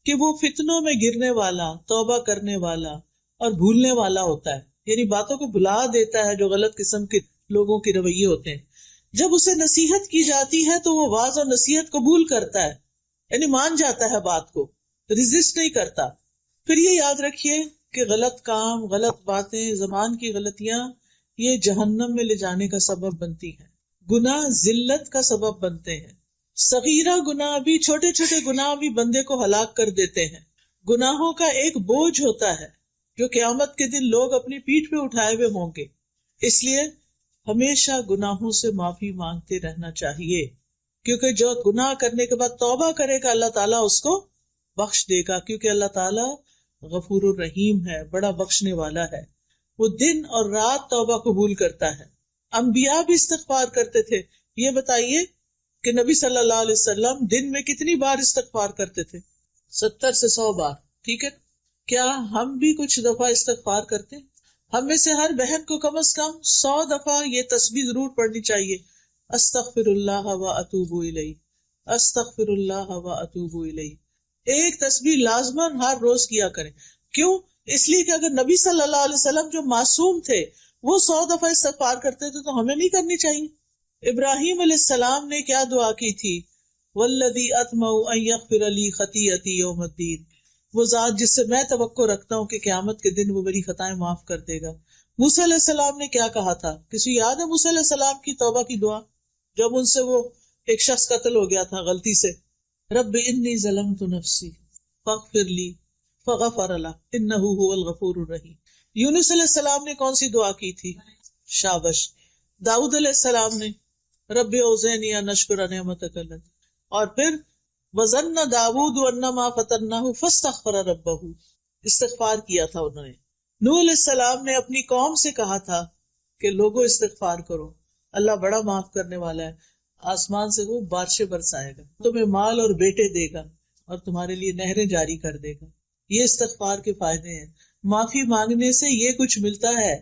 کہ وہ فتنوں میں گرنے والا، توبہ کرنے والا اور بھولنے والا ہوتا ہے. یعنی باتوں کو بھلا دیتا ہے جو غلط قسم کے لوگوں کے رویے ہوتے ہیں. جب اسے نصیحت کی جاتی ہے تو وہ واعظ اور نصیحت قبول کرتا ہے، یعنی مان جاتا ہے بات کو، ریزسٹ نہیں کرتا. پھر یہ یاد رکھیے کہ غلط کام، غلط باتیں، زبان کی غلطیاں یہ جہنم میں لے جانے کا سبب بنتی ہیں. گناہ ذلت کا سبب بنتے ہیں. صغیرہ گناہ بھی، چھوٹے چھوٹے گناہ بھی بندے کو ہلاک کر دیتے ہیں. گناہوں کا ایک بوجھ ہوتا ہے جو قیامت کے دن لوگ اپنی پیٹھ پہ اٹھائے ہوئے ہوں گے. اس لیے ہمیشہ گناہوں سے معافی مانگتے رہنا چاہیے، کیونکہ جو گناہ کرنے کے بعد توبہ کرے گا اللہ تعالیٰ اس کو بخش دے گا، کیونکہ اللہ تعالیٰ غفور الرحیم ہے، بڑا بخشنے والا ہے. وہ دن اور رات توبہ قبول کرتا ہے. انبیاء بھی استغفار کرتے تھے. یہ بتائیے کہ نبی صلی اللہ علیہ وسلم دن میں کتنی بار استغفار کرتے تھے؟ 70 سے 100 بار. ٹھیک ہے، کیا ہم بھی کچھ دفعہ استغفار کرتے ہیں؟ ہم میں سے ہر بہن کو کم از کم 100 دفعہ یہ تسبیح ضرور پڑھنی چاہیے، استغفر اللہ و اتوب الیہ، استغفر اللہ و اتوب الیہ. ایک تسبیح لازماً ہر روز کیا کریں. کیوں؟ اس لیے کہ اگر نبی صلی اللہ علیہ وسلم جو معصوم تھے وہ 100 دفعہ استغفار کرتے تھے تو ہمیں نہیں کرنی چاہیے. ابراہیم علیہ السلام نے کیا دعا کی تھی؟ والذی اطمع ان یغفر لی خطیئتی یوم الدین، وہ ذات جس سے میں توقع رکھتا ہوں کہ قیامت کے دن وہ میری خطائیں معاف کر دے گا. موسیٰ علیہ السلام نے کیا کہا تھا؟ کسی یاد ہے موسیٰ علیہ السلام کی توبہ کی دعا جب ان سے وہ ایک شخص قتل ہو گیا تھا غلطی سے؟ رب انی ظلمت نفسی فاغفر لی فغفر له انہ هو الغفور الرحیم. یونس علیہ السلام نے کون سی دعا کی تھی؟ شابش. داؤد علیہ السلام نے رب اوزعنی ان اشکر نعمتک التي، اور پھر وظن داؤد انما فتنہ فاستغفر ربہ، استغفار کیا تھا انہوں نے. نوح علیہ السلام نے اپنی قوم سے کہا تھا کہ لوگوں استغفار کرو، اللہ بڑا معاف کرنے والا ہے، آسمان سے وہ بارشیں برسائے گا، تمہیں مال اور بیٹے دے گا اور تمہارے لیے نہریں جاری کر دے گا. یہ استغفار کے فائدے ہیں. معافی مانگنے سے یہ کچھ ملتا ہے.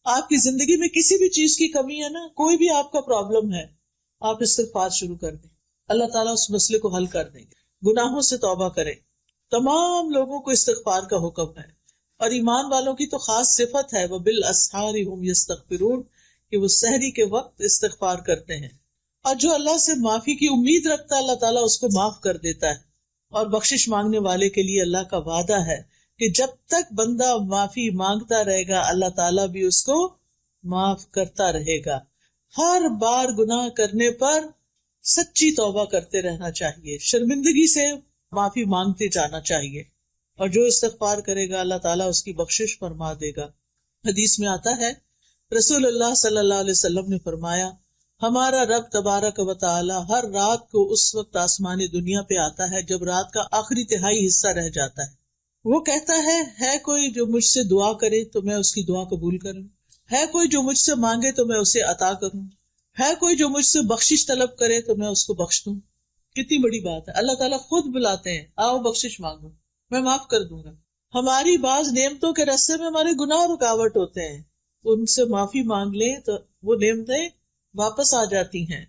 آپ کی زندگی میں کسی بھی چیز کی کمی ہے نا، کوئی بھی آپ کا پرابلم ہے، آپ استغفار شروع کر دیں، اللہ تعالیٰ اس مسئلے کو حل کر دیں گے. گناہوں سے توبہ کریں. تمام لوگوں کو استغفار کا حکم ہے، اور ایمان والوں کی تو خاص صفت ہے وبالاسحار هم یستغفرون، کہ وہ سحری کے وقت استغفار کرتے ہیں. اور جو اللہ سے معافی کی امید رکھتا ہے اللہ تعالیٰ اس کو معاف کر دیتا ہے. اور بخشش مانگنے والے کے لیے اللہ کا وعدہ ہے کہ جب تک بندہ معافی مانگتا رہے گا اللہ تعالیٰ بھی اس کو معاف کرتا رہے گا. ہر بار گناہ کرنے پر سچی توبہ کرتے رہنا چاہیے، شرمندگی سے معافی مانگتے جانا چاہیے، اور جو استغفار کرے گا اللہ تعالیٰ اس کی بخشش فرما دے گا. حدیث میں آتا ہے رسول اللہ صلی اللہ علیہ وسلم نے فرمایا ہمارا رب تبارک و تعالی ہر رات کو اس وقت آسمان دنیا پہ آتا ہے جب رات کا آخری تہائی حصہ رہ جاتا ہے. وہ کہتا ہے کوئی جو مجھ سے دعا کرے تو میں اس کی دعا قبول کروں، ہے کوئی جو مجھ سے مانگے تو میں اسے عطا کروں، ہے کوئی جو مجھ سے بخشش طلب کرے تو میں اس کو بخش دوں. کتنی بڑی بات ہے. اللہ تعالیٰ خود بلاتے ہیں آؤ بخشش مانگو، میں معاف کر دوں گا. ہماری بعض نعمتوں کے راستے میں ہمارے گناہ رکاوٹ ہوتے ہیں، ان سے معافی مانگ لیں تو وہ نعمتیں واپس آ جاتی ہیں.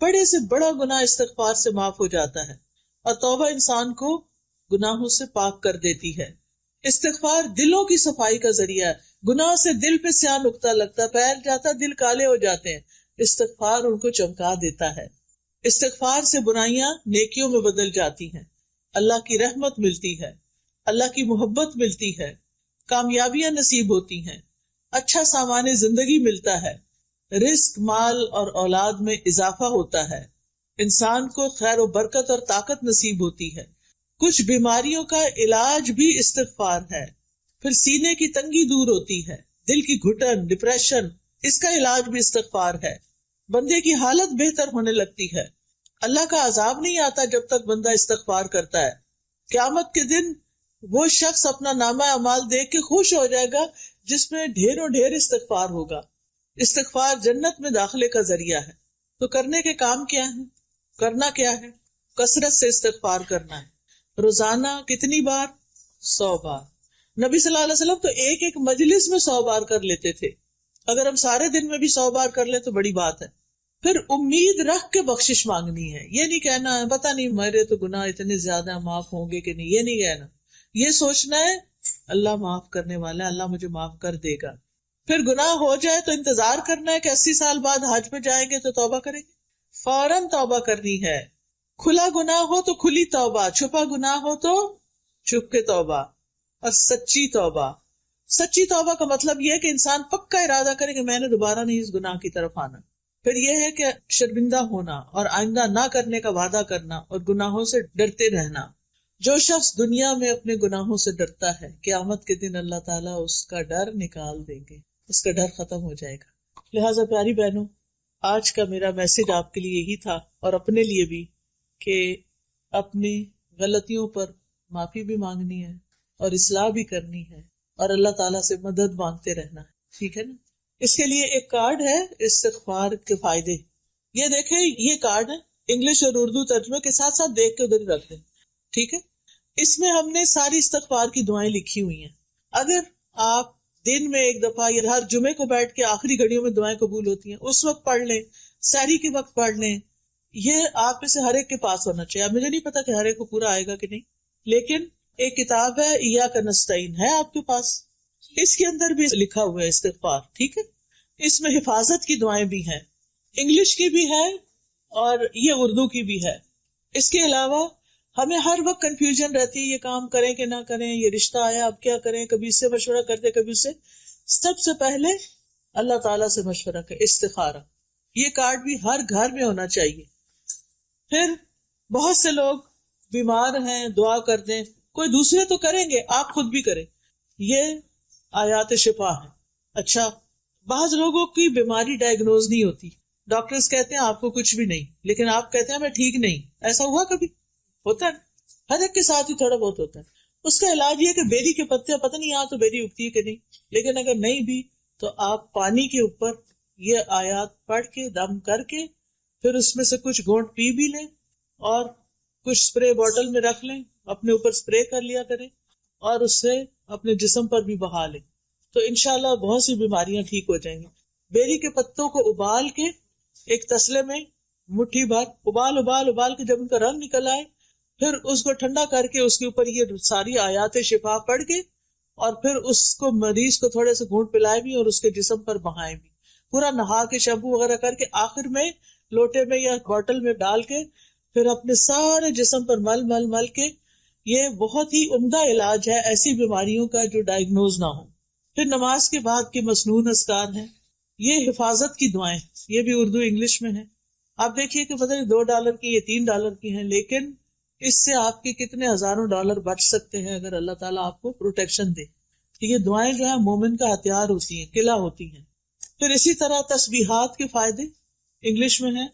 بڑے سے بڑا گناہ استغفار سے معاف ہو جاتا ہے، اور توبہ انسان کو گناہوں سے پاک کر دیتی ہے. استغفار دلوں کی صفائی کا ذریعہ ہے. گناہ سے دل پہ سیاہ نقطہ لگتا، پھیل جاتا، دل کالے ہو جاتے ہیں. استغفار ان کو چمکا دیتا ہے. استغفار سے برائیاں نیکیوں میں بدل جاتی ہیں، اللہ کی رحمت ملتی ہے، اللہ کی محبت ملتی ہے، کامیابیاں نصیب ہوتی ہیں، اچھا سامان زندگی ملتا ہے، رزق، مال اور اولاد میں اضافہ ہوتا ہے، انسان کو خیر و برکت اور طاقت نصیب ہوتی ہے. کچھ بیماریوں کا علاج بھی استغفار ہے. پھر سینے کی تنگی دور ہوتی ہے، دل کی گھٹن، ڈپریشن، اس کا علاج بھی استغفار ہے. بندے کی حالت بہتر ہونے لگتی ہے. اللہ کا عذاب نہیں آتا جب تک بندہ استغفار کرتا ہے. قیامت کے دن وہ شخص اپنا نامہ اعمال دیکھ کے خوش ہو جائے گا جس میں ڈھیروں ڈھیر استغفار ہوگا. استغفار جنت میں داخلے کا ذریعہ ہے. تو کرنے کے کام کیا ہے؟ کرنا کیا ہے؟ کثرت سے استغفار کرنا ہے. روزانہ کتنی بار؟ 100 بار. نبی صلی اللہ علیہ وسلم تو ایک ایک مجلس میں 100 بار کر لیتے تھے. اگر ہم سارے دن میں بھی 100 بار کر لیں تو بڑی بات ہے. پھر امید رکھ کے بخشش مانگنی ہے. یہ نہیں کہنا ہے پتہ نہیں میرے تو گناہ اتنے زیادہ ہیں معاف ہوں گے کہ نہیں، یہ نہیں کہنا. یہ سوچنا ہے اللہ معاف کرنے والا ہے، اللہ مجھے معاف کر دے گا. پھر گناہ ہو جائے تو انتظار کرنا ہے کہ 80 سال بعد حج میں جائیں گے تو توبہ کریں گے. فوراً توبہ کرنی ہے. کھلا گناہ ہو تو کھلی توبہ، چھپا گناہ ہو تو چھپ کے توبہ. اور سچی توبہ. سچی توبہ کا مطلب یہ ہے کہ انسان پکا ارادہ کرے کہ میں نے دوبارہ نہیں اس گناہ کی طرف آنا. پھر یہ ہے کہ شرمندہ ہونا اور آئندہ نہ کرنے کا وعدہ کرنا اور گناہوں سے ڈرتے رہنا. جو شخص دنیا میں اپنے گناہوں سے ڈرتا ہے قیامت کے دن اللہ تعالیٰ اس کا ڈر نکال دیں گے، اس کا ڈر ختم ہو جائے گا. لہٰذا پیاری بہنوں، آج کا میرا میسج آپ کے لیے یہی تھا اور اپنے لیے بھی، کہ اپنی غلطیوں پر معافی بھی مانگنی ہے اور اصلاح بھی کرنی ہے اور اللہ تعالیٰ سے مدد مانگتے رہنا ہے. ٹھیک ہے نا؟ اس کے لیے ایک کارڈ ہے استغفار کے فائدے. یہ دیکھیں، یہ کارڈ ہے انگلش اور اردو ترجمے کے ساتھ ساتھ دیکھ کے ادھر ہی رکھ دیں. ٹھیک ہے؟ اس میں ہم نے ساری استغفار کی دعائیں لکھی ہوئی ہیں. اگر آپ دن میں ایک دفعہ یا ہر جمعے کو بیٹھ کے آخری گھڑیوں میں دعائیں قبول ہوتی ہیں اس وقت پڑھ لیں، سحری کے وقت پڑھ لیں. یہ آپ میں سے ہر ایک کے پاس ہونا چاہیے. اب مجھے نہیں پتا کہ ہر ایک کو پورا آئے گا کہ نہیں، لیکن ایک کتاب ہے ایاک نستعین ہے آپ کے پاس، اس کے اندر بھی لکھا ہوا ہے استغفار، ٹھیک ہے؟ اس میں حفاظت کی دعائیں بھی ہیں، انگلش کی بھی ہے اور یہ اردو کی بھی ہے۔ اس کے علاوہ ہمیں ہر وقت کنفیوژن رہتی ہے، یہ کام کریں کہ نہ کریں، یہ رشتہ آیا اب کیا کریں، کبھی اس سے مشورہ کرتے کبھی اس سے۔ سب سے پہلے اللہ تعالیٰ سے مشورہ کریں، استخارہ، یہ کارڈ بھی ہر گھر میں ہونا چاہیے۔ پھر بہت سے لوگ بیمار ہیں، دعا کر دیں، کوئی دوسرے تو کریں گے، آپ خود بھی کریں، یہ آیات شفا ہے۔ اچھا، بعض لوگوں کی بیماری ڈائگنوز نہیں ہوتی، ڈاکٹرز کہتے ہیں آپ کو کچھ بھی نہیں، لیکن آپ کہتے ہیں میں ٹھیک نہیں، ایسا ہوا کبھی؟ ہوتا ہے، ہر ایک کے ساتھ ہی تھوڑا بہت ہوتا ہے۔ اس کا علاج یہ کہ بیری کے پتے، پتہ نہیں یہاں تو بیری اگتی ہے کہ نہیں، لیکن اگر نہیں بھی تو آپ پانی کے اوپر یہ آیات پڑھ کے دم کر کے پھر اس میں سے کچھ گھونٹ پی بھی لیں اور کچھ اسپرے بوٹل میں رکھ لیں، اپنے اوپر اسپرے کر لیا کریں اور اس سے اپنے جسم پر بھی بہا لیں، تو انشاءاللہ بہت سی بیماریاں ٹھیک ہو جائیں گی۔ بیری کے پتوں کو ابال کے ایک تسلے میں مٹھی بھر ابال کے جب ان کا رنگ نکل آئے، پھر اس کو ٹھنڈا کر کے اس کے اوپر یہ ساری آیات شفا پڑھ کے اور پھر اس کو مریض کو تھوڑے سے گھونٹ پلائے بھی اور اس کے جسم پر بہائے بھی، پورا نہا کے شیمپو وغیرہ کر کے آخر میں لوٹے میں یا بوٹل میں ڈال کے پھر اپنے سارے جسم پر مل کے۔ یہ بہت ہی عمدہ علاج ہے ایسی بیماریوں کا جو ڈائگنوز نہ ہو۔ پھر نماز کے بعد کے مسنون اذکار ہیں، یہ حفاظت کی دعائیں، یہ بھی اردو انگلش میں ہیں۔ آپ دیکھیے کہ پتہ نہیں $2 کی یا $3 کی ہیں، لیکن اس سے آپ کے کتنے ہزاروں ڈالر بچ سکتے ہیں اگر اللہ تعالیٰ آپ کو پروٹیکشن دے۔ یہ دعائیں جو ہیں مومن کا ہتھیار ہوتی ہیں، قلعہ ہوتی ہیں۔ پھر اسی طرح تسبیحات کے فائدے انگلش میں ہیں،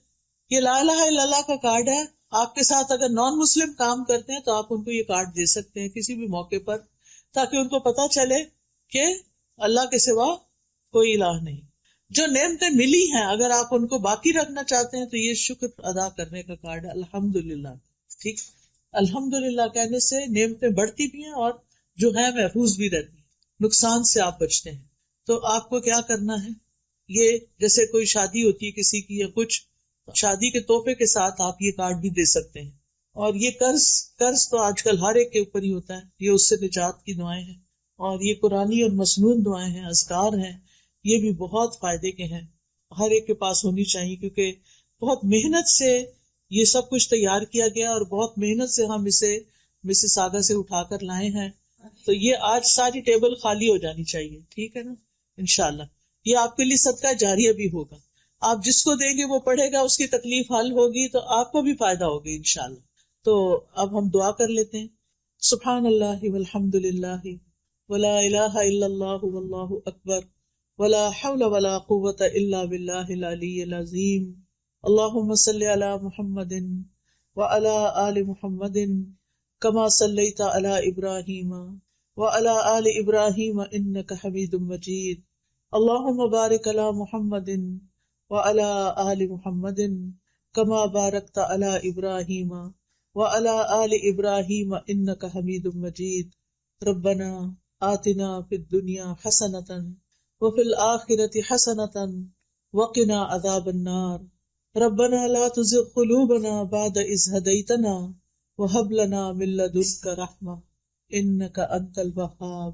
یہ لا الہ الا اللہ کا کارڈ ہے، آپ کے ساتھ اگر نان مسلم کام کرتے ہیں تو آپ ان کو یہ کارڈ دے سکتے ہیں کسی بھی موقع پر، تاکہ ان کو پتہ چلے کہ اللہ کے سوا کوئی الہ نہیں۔ جو نعمتیں ملی ہیں اگر آپ ان کو باقی رکھنا چاہتے ہیں تو یہ شکر ادا کرنے کا کارڈ ہے، الحمدللہ، ٹھیک۔ الحمدللہ کہنے سے نعمتیں بڑھتی بھی ہیں اور جو ہے محفوظ بھی رہتی ہیں، نقصان سے آپ بچتے ہیں۔ تو آپ کو کیا کرنا ہے، یہ جیسے کوئی شادی ہوتی ہے کسی کی یا کچھ، شادی کے تحفے کے ساتھ آپ یہ کارڈ بھی دے سکتے ہیں۔ اور یہ قرض تو آج کل ہر ایک کے اوپر ہی ہوتا ہے، یہ اس سے نجات کی دعائیں ہیں، اور یہ قرآنی اور مسنون دعائیں ہیں، اذکار ہیں، یہ بھی بہت فائدے کے ہیں، ہر ایک کے پاس ہونی چاہیے، کیونکہ بہت محنت سے یہ سب کچھ تیار کیا گیا اور بہت محنت سے ہم اسے مسز آگا سے اٹھا کر لائے ہیں۔ تو یہ آج ساری ٹیبل خالی ہو جانی چاہیے، ٹھیک ہے نا، انشاءاللہ یہ آپ کے لیے صدقہ جاریہ بھی ہوگا، آپ جس کو دیں گے وہ پڑھے گا، اس کی تکلیف حل ہوگی تو آپ کو بھی فائدہ ہوگا انشاءاللہ۔ تو اب ہم دعا کر لیتے ہیں۔ سبحان اللہ والحمد للہ ولا الہ الا اللہ واللہ اکبر ولا حول ولا قوۃ الا باللہ العلی العظیم۔ اللہم صلی علی محمد وعلی آل محمد کما صلیت علی ابراہیم وعلی آل ابراہیم انک حمید مجید۔ اللہم بارک علی محمد وعلی آل محمد کما بارکت علی ابراہیم وعلی آل ابراہیم انک حمید مجید۔ ربنا آتنا فی الدنیا حسنۃ وفی الآخرۃ حسنۃ وقنا عذاب النار۔ ربنا لا تزغ قلوبنا بعد اذ ہدیتنا وہب لنا من لدنک رحمۃ انک انت الوہاب۔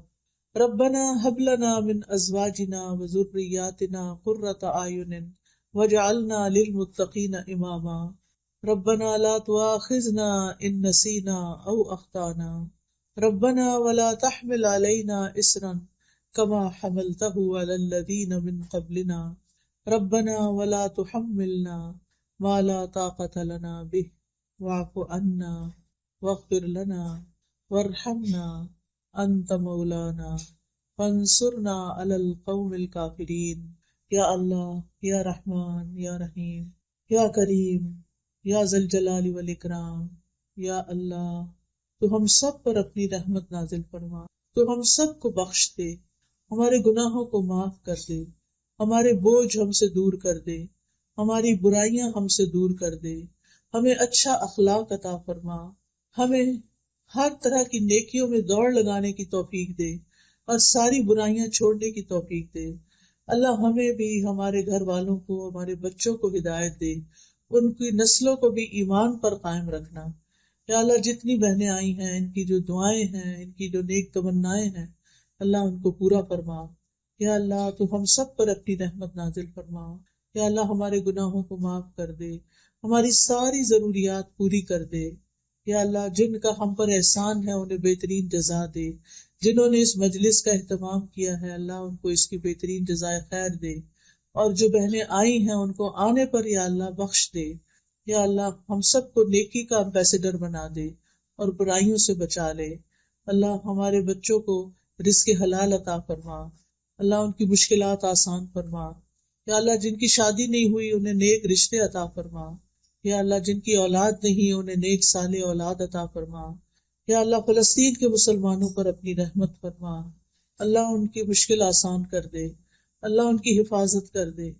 ربنا ہب لنا من ازواجنا وذریاتنا قرۃ اعین واجعلنا للمتقین اماما۔ ربنا لا تؤاخذنا ان نسینا او اخطانا۔ ربنا ولا تحمل علینا اصرا کما حملتہ علی الذین من قبلنا۔ ربنا ولا تحملنا ما لا طاقت لنا به واعف عنا واغفر لنا وارحمنا انت مولانا فانصرنا علی القوم الکافرین۔ یا اللہ، یا رحمان، یا رحیم، یا کریم، یا ذی الجلال والاکرام، یا اللہ تو ہم سب پر اپنی رحمت نازل فرما، تو ہم سب کو بخش دے، ہمارے گناہوں کو معاف کر دے، ہمارے بوجھ ہم سے دور کر دے، ہماری برائیاں ہم سے دور کر دے، ہمیں اچھا اخلاق عطا فرما، ہمیں ہر طرح کی نیکیوں میں دوڑ لگانے کی توفیق دے اور ساری برائیاں چھوڑنے کی توفیق دے۔ اللہ ہمیں بھی، ہمارے گھر والوں کو، ہمارے بچوں کو ہدایت دے، ان کی نسلوں کو بھی ایمان پر قائم رکھنا۔ یا اللہ جتنی بہنیں آئی ہیں ان کی جو دعائیں ہیں، ان کی جو نیک تمنائیں ہیں، اللہ ان کو پورا فرما۔ یا اللہ تو ہم سب پر اپنی رحمت نازل فرما۔ یا اللہ ہمارے گناہوں کو معاف کر دے، ہماری ساری ضروریات پوری کر دے۔ یا اللہ جن کا ہم پر احسان ہے انہیں بہترین جزا دے، جنہوں نے اس مجلس کا اہتمام کیا ہے اللہ ان کو اس کی بہترین جزائے خیر دے، اور جو بہنیں آئی ہیں ان کو آنے پر یا اللہ بخش دے۔ یا اللہ ہم سب کو نیکی کا امبیسڈر بنا دے اور برائیوں سے بچا لے۔ اللہ ہمارے بچوں کو رزق حلال عطا فرما، اللہ ان کی مشکلات آسان فرما۔ یا اللہ جن کی شادی نہیں ہوئی انہیں نیک رشتے عطا فرما۔ یا اللہ جن کی اولاد نہیں انہیں نیک صالح اولاد عطا فرما۔ یا اللہ فلسطین کے مسلمانوں پر اپنی رحمت فرما، اللہ ان کی مشکل آسان کر دے، اللہ ان کی حفاظت کر دے۔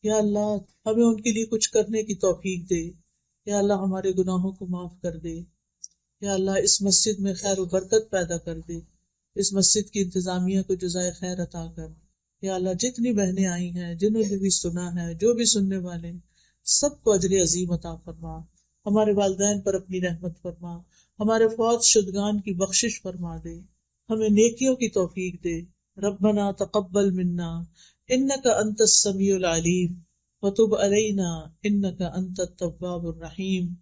یا اللہ ہمیں ان کے لیے کچھ کرنے کی توفیق دے۔ یا اللہ ہمارے گناہوں کو معاف کر دے۔ یا اللہ اس مسجد میں خیر و برکت پیدا کر دے، اس مسجد کی انتظامیہ کو جزائے خیر عطا کر۔ یا اللہ جتنی بہنیں آئی ہیں، جنہوں نے بھی سنا ہے، جو بھی سننے والے ہیں، سب کو اجر عظیم عطا فرما۔ ہمارے والدین پر اپنی رحمت فرما، ہمارے فوت شدگان کی بخشش فرما دے، ہمیں نیکیوں کی توفیق دے۔ ربنا تقبل منا انک انت السمیع العلیم وتب علینا انک انت التواب الرحیم۔